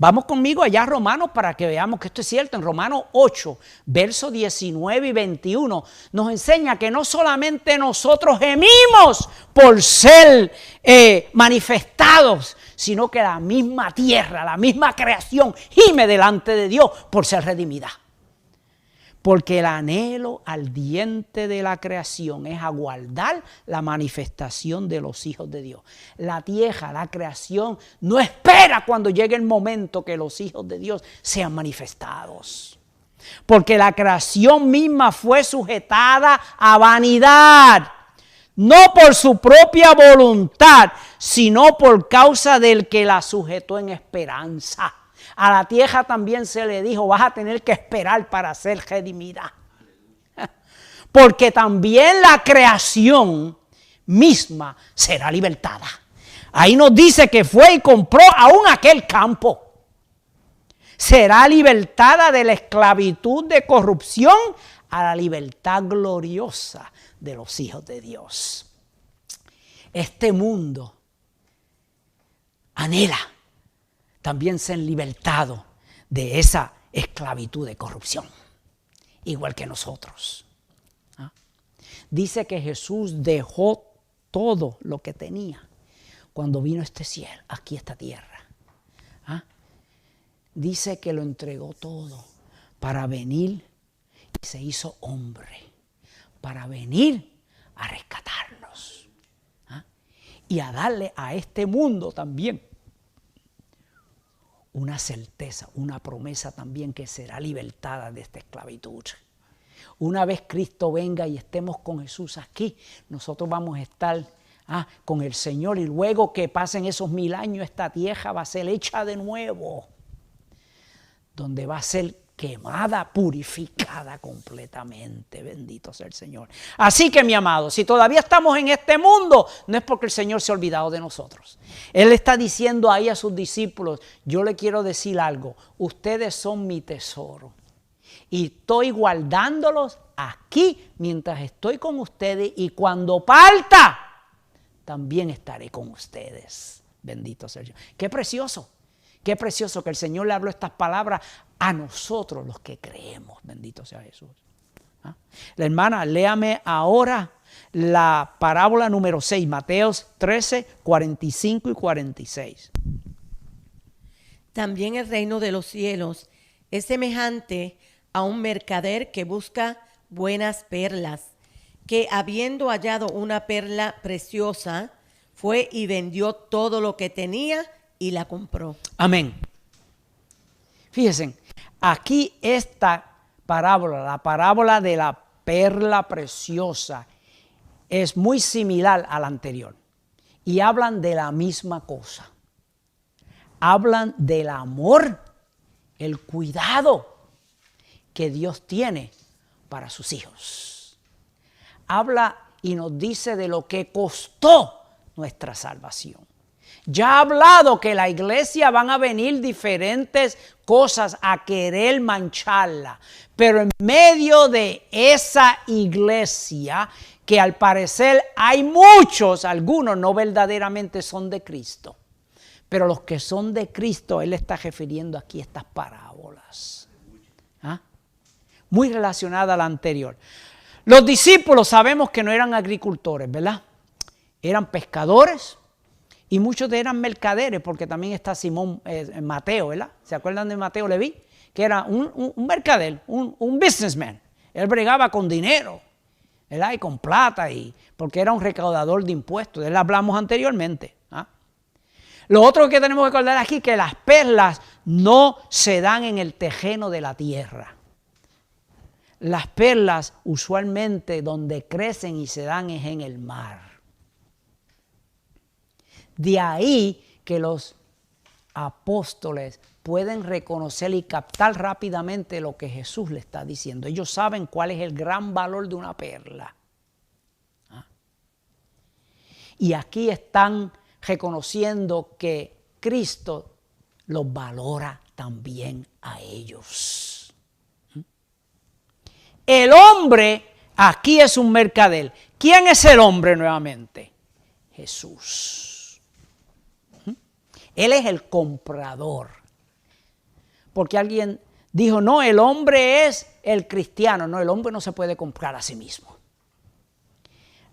Vamos conmigo allá a Romanos para que veamos que esto es cierto. En Romanos 8, versos 19 y 21, nos enseña que no solamente nosotros gemimos por ser manifestados, sino que la misma tierra, la misma creación gime delante de Dios por ser redimida. Porque el anhelo ardiente de la creación es aguardar la manifestación de los hijos de Dios. La tierra, la creación, no espera cuando llegue el momento que los hijos de Dios sean manifestados. Porque la creación misma fue sujetada a vanidad, no por su propia voluntad, sino por causa del que la sujetó en esperanza. A la tierra también se le dijo, vas a tener que esperar para ser redimida. Porque también la creación misma será libertada. Ahí nos dice que fue y compró aún aquel campo. Será libertada de la esclavitud de corrupción a la libertad gloriosa de los hijos de Dios. Este mundo anhela también ser libertado de esa esclavitud de corrupción, igual que nosotros. Dice que Jesús dejó todo lo que tenía cuando vino a este cielo, aquí a esta tierra. Dice que lo entregó todo para venir y se hizo hombre, para venir a rescatarnos y a darle a este mundo también una certeza, una promesa también que será libertada de esta esclavitud. Una vez Cristo venga y estemos con Jesús aquí, nosotros vamos a estar con el Señor y luego que pasen esos 1000 años, esta tierra va a ser hecha de nuevo, donde va a ser quemada, purificada completamente. Bendito sea el Señor. Así que, mi amado, si todavía estamos en este mundo, no es porque el Señor se ha olvidado de nosotros. Él está diciendo ahí a sus discípulos, yo le quiero decir algo, ustedes son mi tesoro. Y estoy guardándolos aquí mientras estoy con ustedes y cuando parta, también estaré con ustedes. Bendito sea el Señor. Qué precioso. Qué precioso que el Señor le habló estas palabras a nosotros los que creemos. Bendito sea Jesús. La hermana, léame ahora la parábola número 6, Mateos 13, 45 y 46. También el reino de los cielos es semejante a un mercader que busca buenas perlas, que habiendo hallado una perla preciosa, fue y vendió todo lo que tenía y la compró. Amén. Fíjense, aquí esta parábola, la parábola de la perla preciosa, es muy similar al anterior y hablan de la misma cosa. Hablan del amor, el cuidado que Dios tiene para sus hijos. Habla y nos dice de lo que costó nuestra salvación. Ya ha hablado que la iglesia van a venir diferentes cosas a querer mancharla, pero en medio de esa iglesia, que al parecer hay muchos, algunos no verdaderamente son de Cristo, pero los que son de Cristo, Él está refiriendo aquí a estas parábolas. ¿Ah? Muy relacionada a la anterior. Los discípulos sabemos que no eran agricultores, ¿verdad? Eran pescadores y muchos eran mercaderes, porque también está Simón, Mateo, ¿verdad? ¿Se acuerdan de Mateo Leví? Que era un mercader, un businessman. Él bregaba con dinero, ¿verdad? Y con plata, porque era un recaudador de impuestos. De él hablamos anteriormente. ¿Ah? Lo otro que tenemos que recordar aquí es que las perlas no se dan en el tejeno de la tierra. Las perlas usualmente donde crecen y se dan es en el mar. De ahí que los apóstoles pueden reconocer y captar rápidamente lo que Jesús le está diciendo. Ellos saben cuál es el gran valor de una perla. ¿Ah? Y aquí están reconociendo que Cristo los valora también a ellos. El hombre aquí es un mercader. ¿Quién es el hombre nuevamente? Jesús. Él es el comprador. Porque alguien dijo, no, el hombre es el cristiano. No, el hombre no se puede comprar a sí mismo.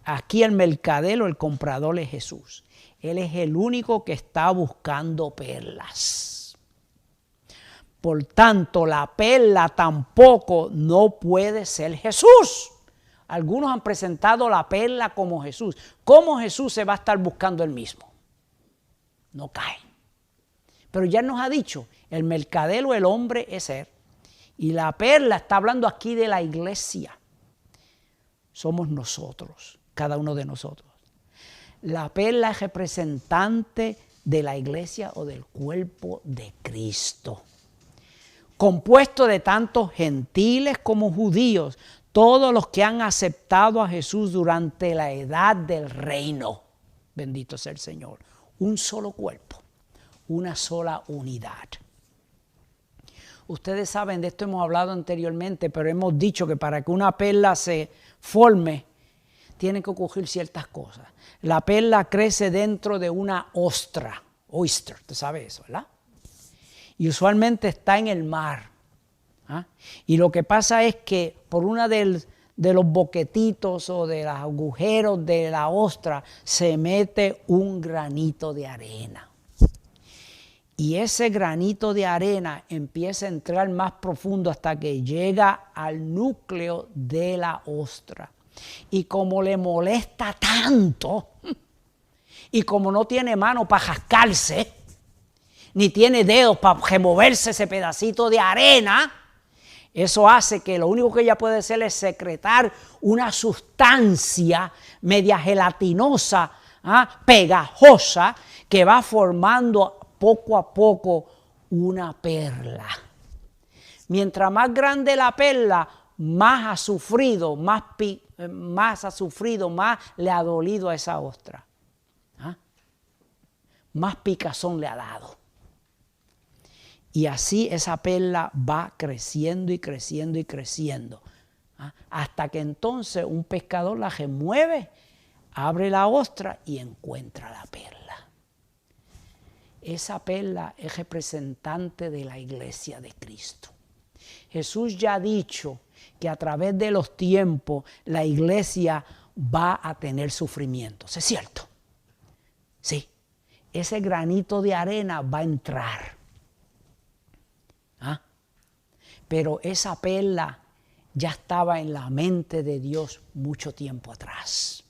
Aquí el mercader o el comprador es Jesús. Él es el único que está buscando perlas. Por tanto, la perla tampoco no puede ser Jesús. Algunos han presentado la perla como Jesús. ¿Cómo Jesús se va a estar buscando él mismo? No cae. Pero ya nos ha dicho, el mercader o el hombre es él. Y la perla está hablando aquí de la iglesia. Somos nosotros, cada uno de nosotros. La perla es representante de la iglesia o del cuerpo de Cristo. Compuesto de tantos gentiles como judíos, todos los que han aceptado a Jesús durante la edad del reino. Bendito sea el Señor. Un solo cuerpo. Una sola unidad. Ustedes saben, de esto hemos hablado anteriormente, pero hemos dicho que para que una perla se forme, tienen que ocurrir ciertas cosas. La perla crece dentro de una ostra, oyster, ¿tú sabes eso, verdad? Y usualmente está en el mar. ¿Ah? Y lo que pasa es que por una de los boquetitos o de los agujeros de la ostra se mete un granito de arena. Y ese granito de arena empieza a entrar más profundo hasta que llega al núcleo de la ostra. Y como le molesta tanto, y como no tiene mano para jascarse, ni tiene dedos para removerse ese pedacito de arena, eso hace que lo único que ella puede hacer es secretar una sustancia media gelatinosa, pegajosa, que va formando poco a poco una perla. Mientras más grande la perla, más ha sufrido, más le ha dolido a esa ostra. Más picazón le ha dado. Y así esa perla va creciendo y creciendo y creciendo. Hasta que entonces un pescador la remueve, abre la ostra y encuentra la perla. Esa perla es representante de la iglesia de Cristo. Jesús ya ha dicho que a través de los tiempos la iglesia va a tener sufrimientos. ¿Es cierto? Sí. Ese granito de arena va a entrar. Pero esa perla ya estaba en la mente de Dios mucho tiempo atrás.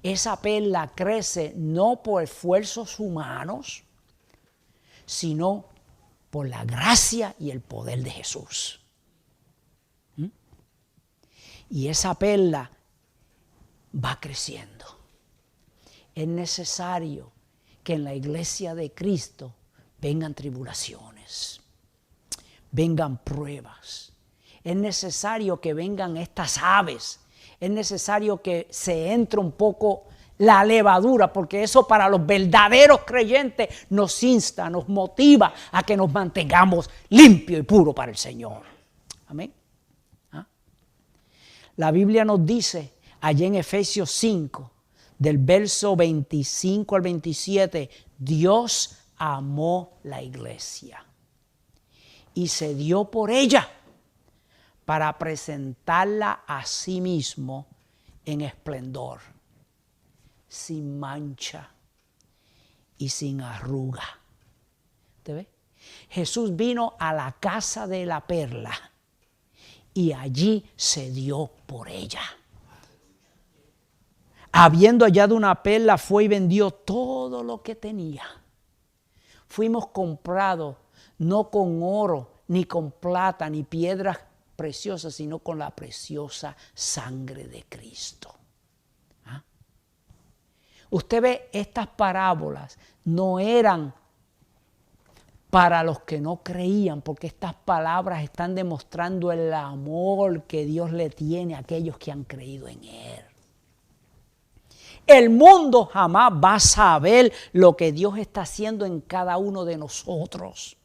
Esa perla crece no por esfuerzos humanos, sino por la gracia y el poder de Jesús. Y esa perla va creciendo. Es necesario que en la iglesia de Cristo vengan tribulaciones, vengan pruebas. Es necesario que vengan estas aves. Es necesario que se entre un poco la levadura, porque eso para los verdaderos creyentes nos insta, nos motiva a que nos mantengamos limpios y puros para el Señor. Amén. ¿Ah? La Biblia nos dice allá en Efesios 5, del verso 25 al 27, Dios amó la iglesia y se dio por ella para presentarla a sí mismo en esplendor, sin mancha y sin arruga. ¿Te ve? Jesús vino a la casa de la perla y allí se dio por ella. Habiendo hallado una perla, fue y vendió todo lo que tenía. Fuimos comprados no con oro, ni con plata, ni piedras preciosas, sino con la preciosa sangre de Cristo. ¿Ah? Usted ve, estas parábolas no eran para los que no creían, porque estas palabras están demostrando el amor que Dios le tiene a aquellos que han creído en Él. El mundo jamás va a saber lo que Dios está haciendo en cada uno de nosotros.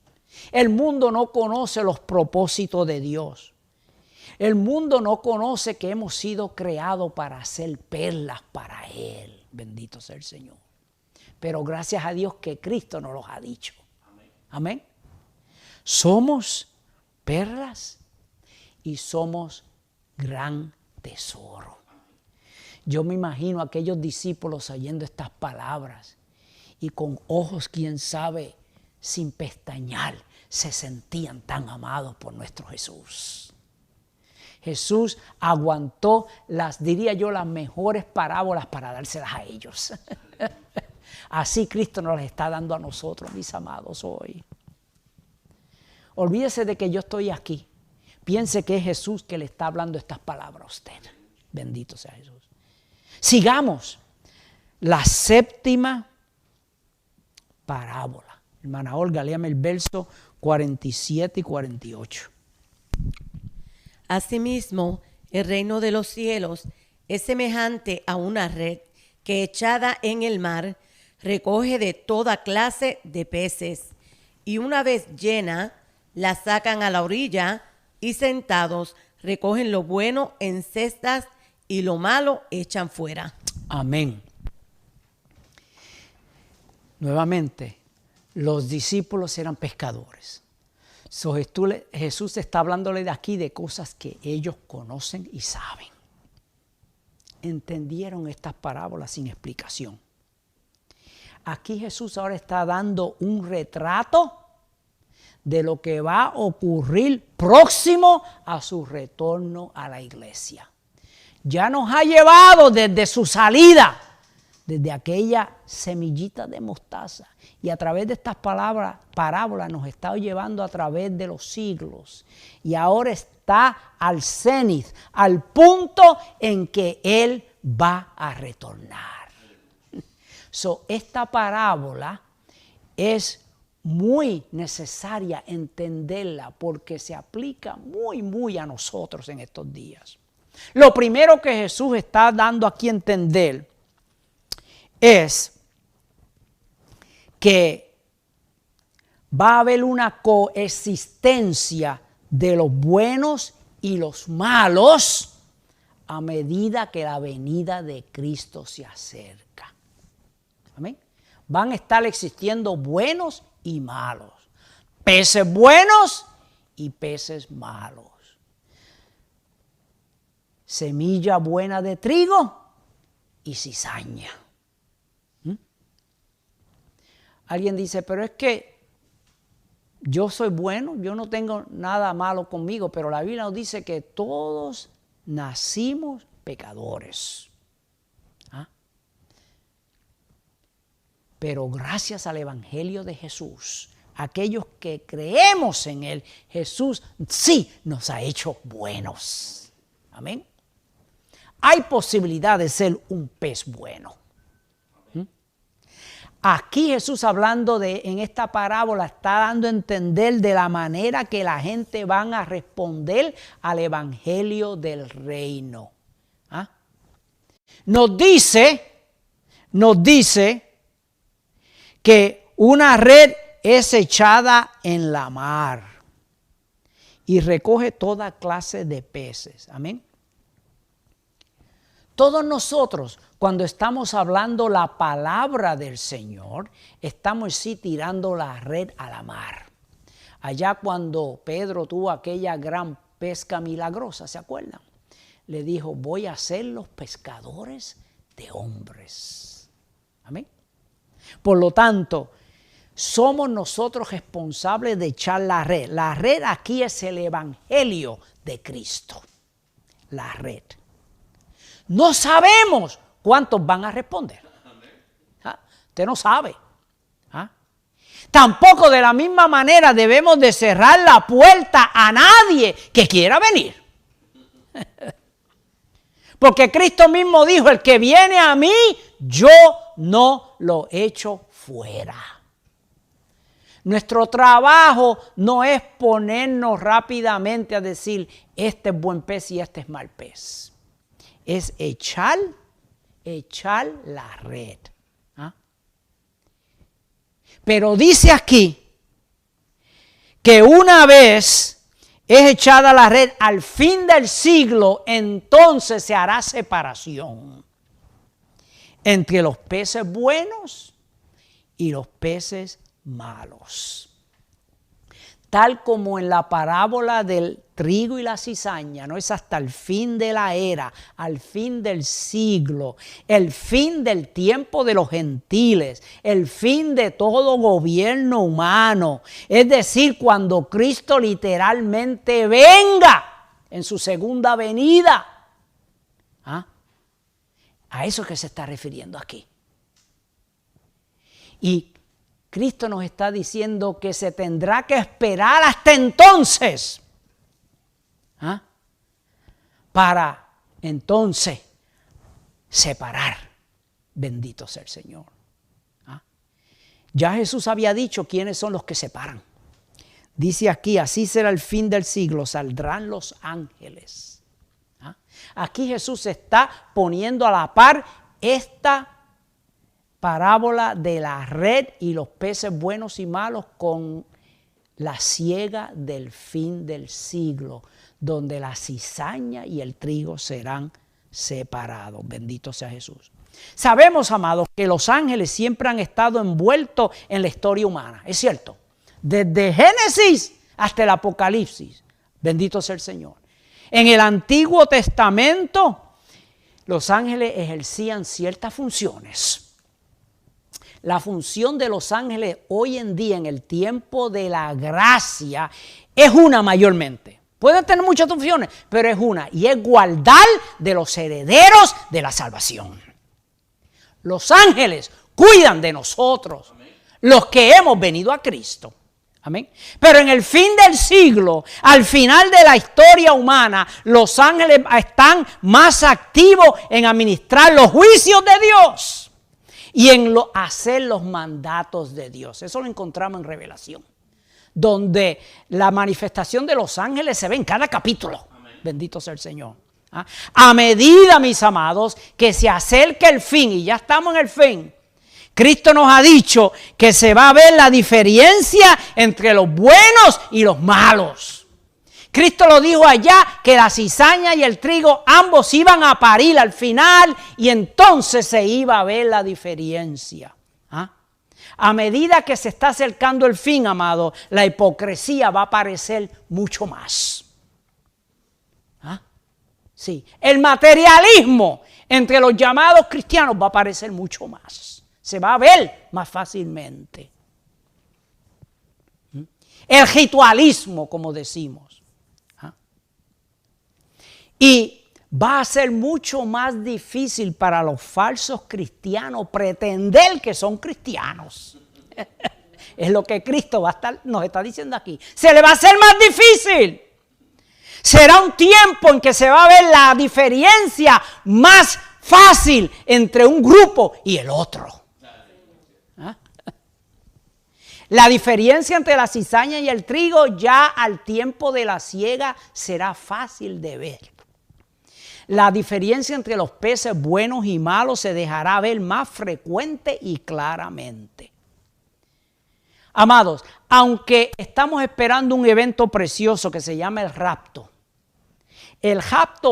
El mundo no conoce los propósitos de Dios. El mundo no conoce que hemos sido creados para hacer perlas para Él. Bendito sea el Señor. Pero gracias a Dios que Cristo nos los ha dicho. Amén. Somos perlas y somos gran tesoro. Yo me imagino a aquellos discípulos oyendo estas palabras y con ojos, quién sabe, sin pestañear, se sentían tan amados por nuestro Jesús. Jesús aguantó diría yo, las mejores parábolas para dárselas a ellos. Así Cristo nos las está dando a nosotros, mis amados, hoy. Olvídese de que yo estoy aquí. Piense que es Jesús que le está hablando estas palabras a usted. Bendito sea Jesús. Sigamos la séptima parábola. Hermana Olga, léame el verso 47 y 48. Asimismo, el reino de los cielos es semejante a una red que echada en el mar recoge de toda clase de peces, y una vez llena, la sacan a la orilla y sentados recogen lo bueno en cestas y lo malo echan fuera. Amén. Nuevamente, los discípulos eran pescadores. Jesús está hablándole de aquí de cosas que ellos conocen y saben. Entendieron estas parábolas sin explicación. Aquí Jesús ahora está dando un retrato de lo que va a ocurrir próximo a su retorno a la iglesia. Ya nos ha llevado desde su salida, desde aquella semillita de mostaza, y a través de estas parábolas nos está llevando a través de los siglos, y ahora está al cenit, al punto en que Él va a retornar. Esta parábola es muy necesaria entenderla porque se aplica muy a nosotros en estos días. Lo primero que Jesús está dando aquí a entender es que va a haber una coexistencia de los buenos y los malos a medida que la venida de Cristo se acerca. Amén. Van a estar existiendo buenos y malos, peces buenos y peces malos. Semilla buena de trigo y cizaña. Alguien dice, pero es que yo soy bueno, yo no tengo nada malo conmigo, pero la Biblia nos dice que todos nacimos pecadores. ¿Ah? Pero gracias al Evangelio de Jesús, aquellos que creemos en Él, Jesús sí nos ha hecho buenos. Amén. hay posibilidad de ser un pez bueno. Aquí Jesús hablando en esta parábola está dando a entender de la manera que la gente van a responder al evangelio del reino. ¿Ah? Nos dice que una red es echada en la mar y recoge toda clase de peces. Amén. Todos nosotros, cuando estamos hablando la palabra del Señor, estamos sí tirando la red a la mar. Allá cuando Pedro tuvo aquella gran pesca milagrosa, ¿se acuerdan? Le dijo, voy a ser los pescadores de hombres. Amén. Por lo tanto, somos nosotros responsables de echar la red. La red aquí es el evangelio de Cristo. La red. No sabemos cuántos van a responder. ¿Ah? Usted no sabe. ¿Ah? Tampoco de la misma manera debemos de cerrar la puerta a nadie que quiera venir. Porque Cristo mismo dijo, el que viene a mí, yo no lo echo fuera. Nuestro trabajo no es ponernos rápidamente a decir, este es buen pez y este es mal pez. Es echar la red. ¿Ah? Pero dice aquí que una vez es echada la red al fin del siglo, entonces se hará separación entre los peces buenos y los peces malos. Tal como en la parábola del trigo y la cizaña, no es hasta el fin de la era, al fin del siglo, el fin del tiempo de los gentiles, el fin de todo gobierno humano. Es decir, cuando Cristo literalmente venga en su segunda venida. ¿Ah? A eso que se está refiriendo aquí. Y Cristo nos está diciendo que se tendrá que esperar hasta entonces. ¿Ah? Para entonces separar. Bendito sea el Señor. ¿Ah? Ya Jesús había dicho quiénes son los que separan. Dice aquí, así será el fin del siglo, saldrán los ángeles. ¿Ah? Aquí Jesús está poniendo a la par esta parábola de la red y los peces buenos y malos con la siega del fin del siglo, donde la cizaña y el trigo serán separados. Bendito sea Jesús. Sabemos, amados, que los ángeles siempre han estado envueltos en la historia humana. Es cierto. Desde Génesis hasta el Apocalipsis. Bendito sea el Señor. En el Antiguo Testamento, los ángeles ejercían ciertas funciones. La función de los ángeles hoy en día, en el tiempo de la gracia, es una mayormente. Pueden tener muchas funciones, pero es una. Y es guardar de los herederos de la salvación. Los ángeles cuidan de nosotros, los que hemos venido a Cristo. Amén. Pero en el fin del siglo, al final de la historia humana, los ángeles están más activos en administrar los juicios de Dios. Y en hacer los mandatos de Dios. Eso lo encontramos en Revelación. Donde la manifestación de los ángeles se ve en cada capítulo. Amén. Bendito sea el Señor. ¿Ah? A medida, mis amados, que se acerque el fin, y ya estamos en el fin, Cristo nos ha dicho que se va a ver la diferencia entre los buenos y los malos. Cristo lo dijo allá, que la cizaña y el trigo ambos iban a parir al final y entonces se iba a ver la diferencia. ¿Ah? A medida que se está acercando el fin, amado, la hipocresía va a aparecer mucho más. ¿Ah? Sí, el materialismo entre los llamados cristianos va a aparecer mucho más. Se va a ver más fácilmente. El ritualismo, como decimos. Y va a ser mucho más difícil para los falsos cristianos pretender que son cristianos. Es lo que Cristo nos está diciendo aquí. Se le va a hacer más difícil. Será un tiempo en que se va a ver la diferencia más fácil entre un grupo y el otro. ¿Ah? La diferencia entre la cizaña y el trigo ya al tiempo de la siega será fácil de ver. La diferencia entre los peces buenos y malos se dejará ver más frecuente y claramente. Amados, aunque estamos esperando un evento precioso que se llama el rapto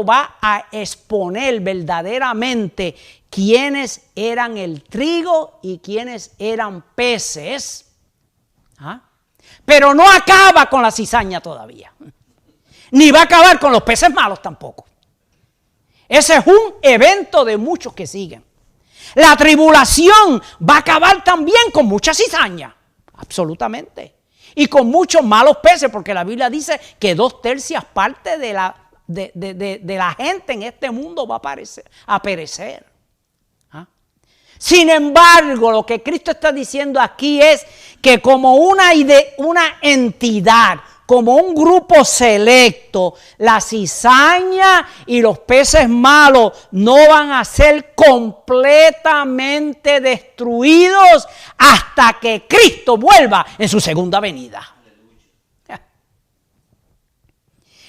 va a exponer verdaderamente quiénes eran el trigo y quiénes eran peces. ¿Ah? Pero no acaba con la cizaña todavía, ni va a acabar con los peces malos tampoco. Ese es un evento de muchos que siguen. La tribulación va a acabar también con mucha cizaña, absolutamente. Y con muchos malos peces, porque la Biblia dice que 2/3 partes de la gente en este mundo va a perecer. ¿Ah? Sin embargo, lo que Cristo está diciendo aquí es que como una entidad, como un grupo selecto, la cizaña y los peces malos no van a ser completamente destruidos hasta que Cristo vuelva en su segunda venida.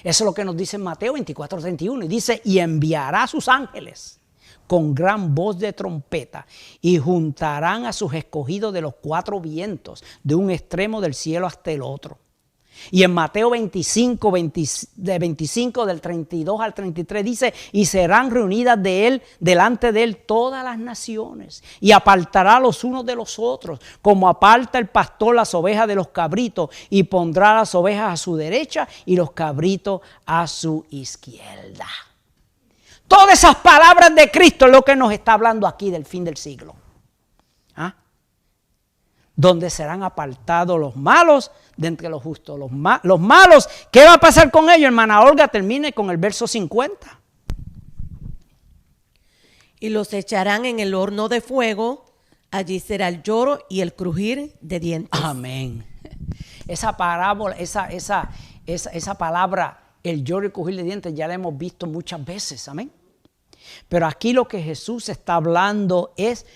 Eso es lo que nos dice en Mateo 24:31. Y dice, y enviará a sus ángeles con gran voz de trompeta y juntarán a sus escogidos de los 4 vientos, de un extremo del cielo hasta el otro. Y en Mateo 25, del 32 al 33 dice, y serán reunidas delante de él todas las naciones, y apartará los unos de los otros, como aparta el pastor las ovejas de los cabritos, y pondrá las ovejas a su derecha y los cabritos a su izquierda. Todas esas palabras de Cristo es lo que nos está hablando aquí del fin del siglo. ¿Ah? Donde serán apartados los malos de entre los justos. Los malos, ¿qué va a pasar con ellos? Hermana Olga, termine con el verso 50. Y los echarán en el horno de fuego, allí será el lloro y el crujir de dientes. Amén. Esa parábola, esa palabra, el lloro y el crujir de dientes, ya la hemos visto muchas veces, amén. Pero aquí lo que Jesús está hablando es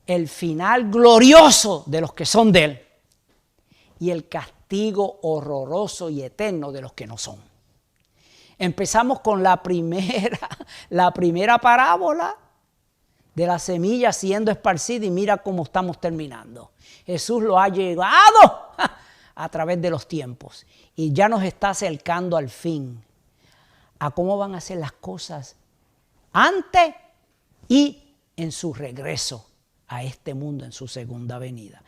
el final glorioso de los que son de él y el castigo horroroso y eterno de los que no son. Empezamos con la primera parábola de la semilla siendo esparcida y mira cómo estamos terminando. Jesús lo ha llevado a través de los tiempos y ya nos está acercando al fin, a cómo van a ser las cosas antes y en su regreso a este mundo en su segunda venida.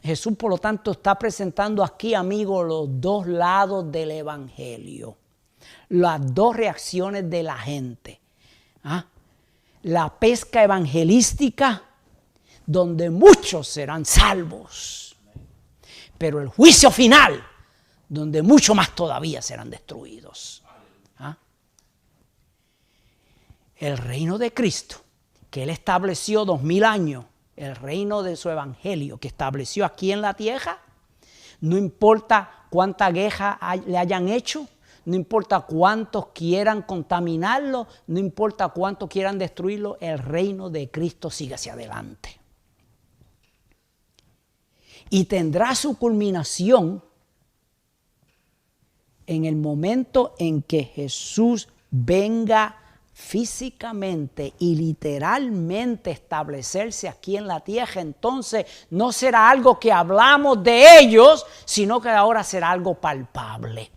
Jesús, por lo tanto, está presentando aquí, amigos, los dos lados del evangelio, las dos reacciones de la gente. ¿Ah? La pesca evangelística, donde muchos serán salvos, pero el juicio final, donde mucho más todavía serán destruidos. ¿Ah? El reino de Cristo, que Él estableció 2000 años, el reino de su evangelio que estableció aquí en la tierra, no importa cuánta guerra le hayan hecho, no importa cuántos quieran contaminarlo, no importa cuántos quieran destruirlo, el reino de Cristo sigue hacia adelante. Y tendrá su culminación en el momento en que Jesús venga físicamente y literalmente establecerse aquí en la tierra. Entonces no será algo que hablamos de ellos, sino que ahora será algo palpable.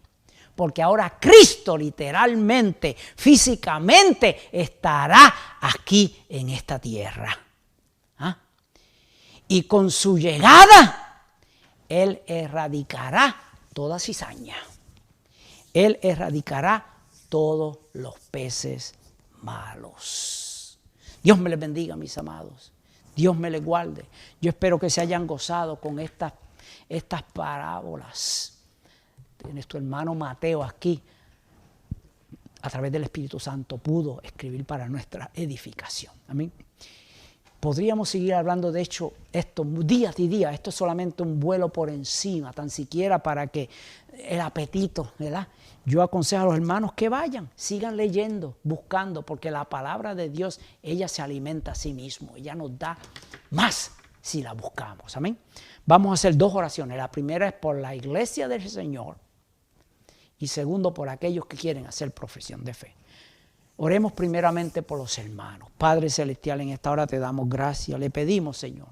Porque ahora Cristo literalmente, físicamente estará aquí en esta tierra. ¿Ah? Y con su llegada, Él erradicará toda cizaña. Él erradicará todos los peces malos. Dios me les bendiga, mis amados. Dios me les guarde. Yo espero que se hayan gozado con estas parábolas. Nuestro hermano Mateo aquí, a través del Espíritu Santo, pudo escribir para nuestra edificación. Amén. Podríamos seguir hablando, de hecho, esto días y días. Esto es solamente un vuelo por encima, tan siquiera para que el apetito, ¿verdad? Yo aconsejo a los hermanos que vayan, sigan leyendo, buscando, porque la palabra de Dios, ella se alimenta a sí mismo. Ella nos da más si la buscamos. Amén. Vamos a hacer 2 oraciones. La primera es por la iglesia del Señor y segundo por aquellos que quieren hacer profesión de fe. Oremos primeramente por los hermanos. Padre Celestial, en esta hora te damos gracias. Le pedimos, Señor,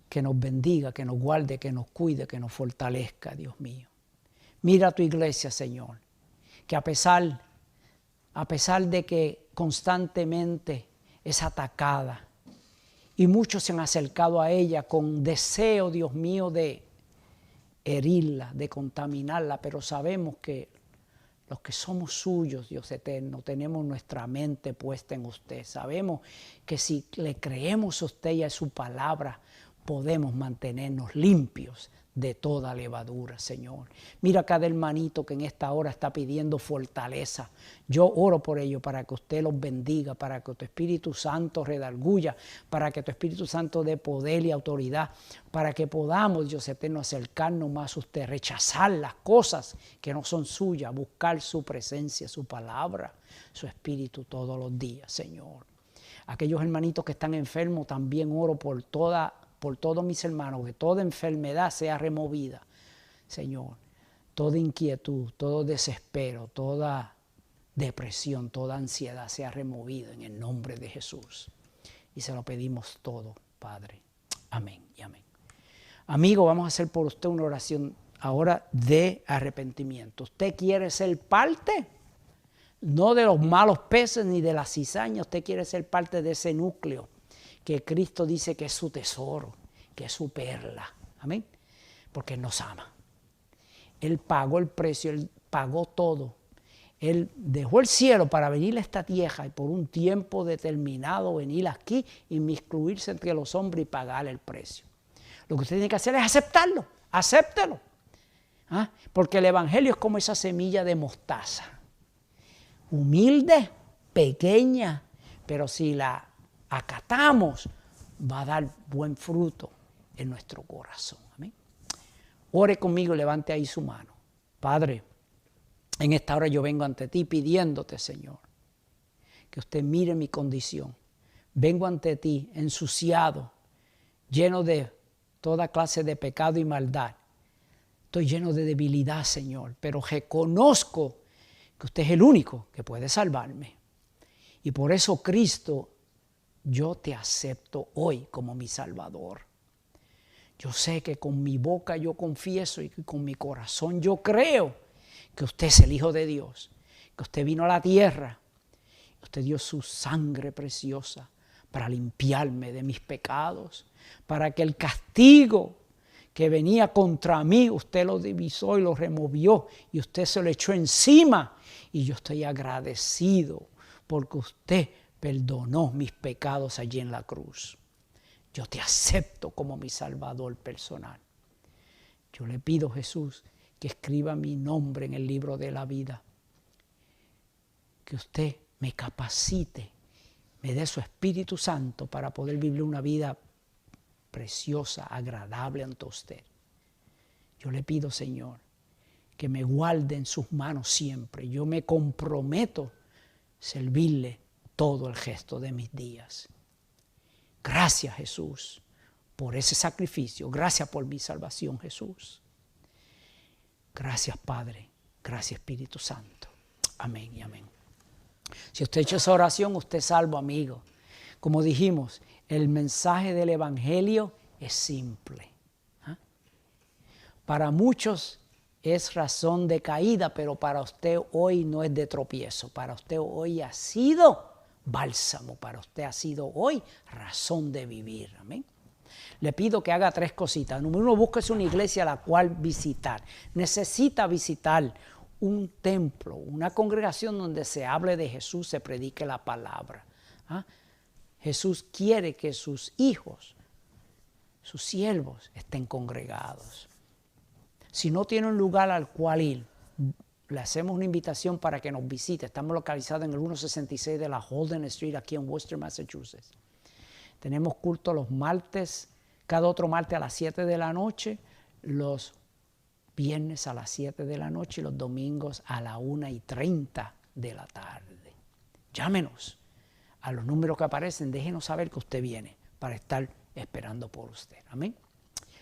que nos bendiga, que nos guarde, que nos cuide, que nos fortalezca, Dios mío. Mira a tu iglesia, Señor, que a pesar de que constantemente es atacada y muchos se han acercado a ella con deseo, Dios mío, de herirla, de contaminarla, pero sabemos que los que somos suyos, Dios eterno, tenemos nuestra mente puesta en usted. Sabemos que si le creemos a usted y a su palabra, podemos mantenernos limpios de toda levadura, Señor. Mira cada hermanito que en esta hora está pidiendo fortaleza. Yo oro por ello para que usted los bendiga, para que tu Espíritu Santo redarguya, para que tu Espíritu Santo dé poder y autoridad, para que podamos, Dios eterno, acercarnos más a usted, rechazar las cosas que no son suyas, buscar su presencia, su palabra, su Espíritu todos los días, Señor. Aquellos hermanitos que están enfermos, también oro por todos mis hermanos, que toda enfermedad sea removida, Señor. Toda inquietud, todo desespero, toda depresión, toda ansiedad sea removida en el nombre de Jesús. Y se lo pedimos todo, Padre. Amén y amén. Amigo, vamos a hacer por usted una oración ahora de arrepentimiento. ¿Usted quiere ser parte? No de los malos peces ni de la cizaña. Usted quiere ser parte de ese núcleo que Cristo dice que es su tesoro, que es su perla. Amén. Porque Él nos ama. Él pagó el precio, Él pagó todo. Él dejó el cielo para venir a esta tierra y por un tiempo determinado venir aquí, inmiscuirse entre los hombres y pagar el precio. Lo que usted tiene que hacer es aceptarlo, acéptelo. ¿Ah? Porque el evangelio es como esa semilla de mostaza. Humilde, pequeña, pero si la acatamos, va a dar buen fruto en nuestro corazón. Amén. Ore conmigo y levante ahí su mano. Padre, en esta hora yo vengo ante ti pidiéndote, Señor, que usted mire mi condición. Vengo ante ti ensuciado, lleno de toda clase de pecado y maldad. Estoy lleno de debilidad, Señor, pero reconozco que usted es el único que puede salvarme. Y por eso, Cristo, yo te acepto hoy como mi Salvador. Yo sé que con mi boca yo confieso y que con mi corazón yo creo que usted es el Hijo de Dios, que usted vino a la tierra, usted dio su sangre preciosa para limpiarme de mis pecados, para que el castigo que venía contra mí, usted lo divisó y lo removió y usted se lo echó encima. Y yo estoy agradecido porque usted perdonó mis pecados allí en la cruz. Yo te acepto como mi Salvador personal. Yo le pido, Jesús, que escriba mi nombre en el libro de la vida. Que usted me capacite, me dé su Espíritu Santo para poder vivir una vida preciosa, agradable ante usted. Yo le pido, Señor, que me guarde en sus manos siempre. Yo me comprometo a servirle todo el resto de mis días. Gracias, Jesús, por ese sacrificio. Gracias por mi salvación, Jesús. Gracias, Padre. Gracias, Espíritu Santo. Amén y amén. Si usted ha hecho esa oración, usted es salvo, amigo. Como dijimos, el mensaje del Evangelio es simple. Para muchos es razón de caída, pero para usted hoy no es de tropiezo. Para usted hoy ha sido bálsamo. Para usted ha sido hoy razón de vivir. Amén. Le pido que haga 3 cositas. Número 1, búsquese una iglesia a la cual visitar. Necesita visitar un templo, una congregación donde se hable de Jesús, se predique la palabra. Jesús quiere que sus hijos, sus siervos, estén congregados. Si no tiene un lugar al cual ir, le hacemos una invitación para que nos visite. Estamos localizados en el 166 de la Holden Street, aquí en Worcester, Massachusetts. Tenemos culto los martes, cada otro martes a las 7 de la noche, los viernes a las 7 de la noche y los domingos a las 1:30 de la tarde. Llámenos a los números que aparecen, déjenos saber que usted viene para estar esperando por usted. Amén.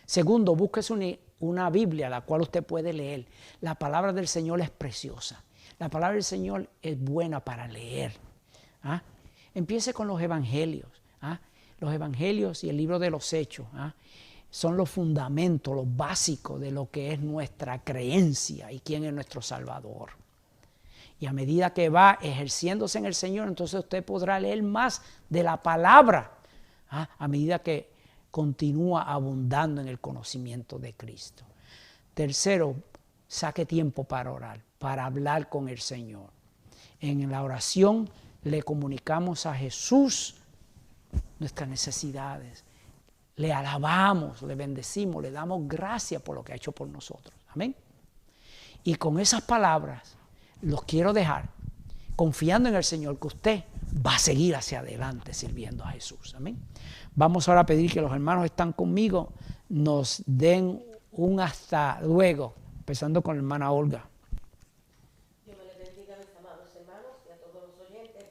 Segundo, búsquese una Biblia la cual usted puede leer. La palabra del Señor es preciosa. La palabra del Señor es buena para leer. ¿Ah? Empiece con los evangelios. ¿Ah? Los evangelios y el libro de los Hechos son los fundamentos, los básicos de lo que es nuestra creencia y quién es nuestro Salvador. Y a medida que va ejerciéndose en el Señor, entonces usted podrá leer más de la palabra, a medida que continúa abundando en el conocimiento de Cristo. Tercero, saque tiempo para orar, para hablar con el Señor. En la oración le comunicamos a Jesús nuestras necesidades. Le alabamos, le bendecimos, le damos gracias por lo que ha hecho por nosotros. Amén. Y con esas palabras los quiero dejar confiando en el Señor que usted va a seguir hacia adelante sirviendo a Jesús. Amén. Vamos ahora a pedir que los hermanos que están conmigo nos den un hasta luego, empezando con la hermana Olga. Dios me les bendiga, mis amados hermanos, y a todos los oyentes.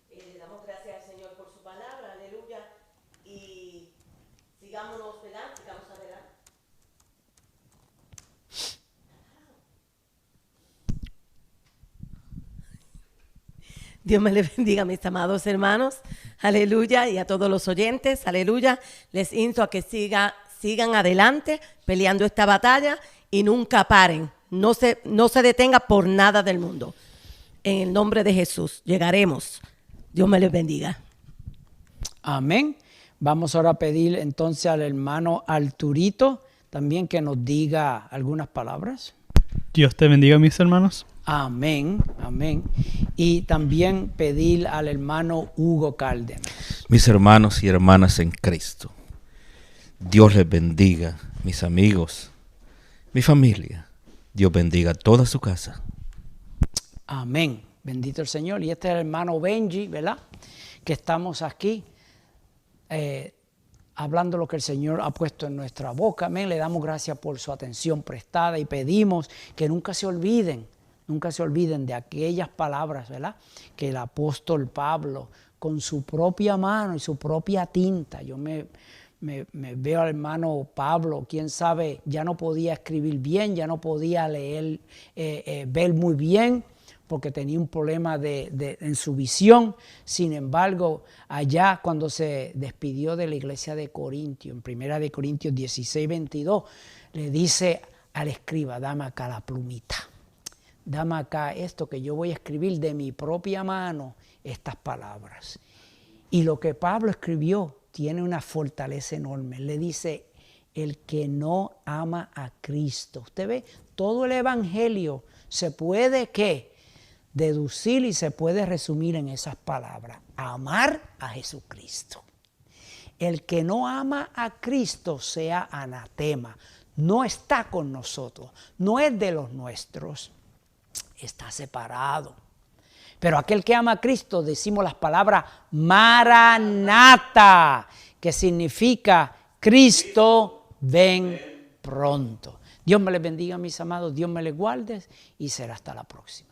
Le damos gracias al Señor por su palabra, aleluya, y sigámonos, ¿verdad? Sigamos adelante. Dios me les bendiga, mis amados hermanos, aleluya, y a todos los oyentes, aleluya. Les insto a que sigan adelante peleando esta batalla y nunca paren, no se detenga por nada del mundo. En el nombre de Jesús llegaremos. Dios me les bendiga. Amén. Vamos ahora a pedir entonces al hermano Arturito también que nos diga algunas palabras. Dios te bendiga, mis hermanos. Amén, amén. Y también pedir al hermano Hugo Cárdenas. Mis hermanos y hermanas en Cristo, Dios les bendiga, mis amigos, mi familia. Dios bendiga toda su casa. Amén. Bendito el Señor. Y este es el hermano Benji, ¿verdad? Que estamos aquí hablando lo que el Señor ha puesto en nuestra boca. Amén. Le damos gracias por su atención prestada y pedimos que nunca se olviden de aquellas palabras, ¿verdad? Que el apóstol Pablo, con su propia mano y su propia tinta, yo me veo al hermano Pablo, quién sabe, ya no podía escribir bien, ya no podía leer, ver muy bien, porque tenía un problema en su visión. Sin embargo, allá cuando se despidió de la iglesia de Corintio, en 1 de Corintios 16:22, le dice al escriba, dame acá la plumita. Dame acá esto que yo voy a escribir de mi propia mano, estas palabras. Y lo que Pablo escribió tiene una fortaleza enorme. Le dice, el que no ama a Cristo. Usted ve, todo el evangelio se puede, ¿qué? Deducir y se puede resumir en esas palabras. Amar a Jesucristo. El que no ama a Cristo sea anatema. No está con nosotros, no es de los nuestros. Está separado. Pero aquel que ama a Cristo, decimos las palabras Maranata, que significa Cristo ven pronto. Dios me les bendiga, mis amados, Dios me les guarde y será hasta la próxima.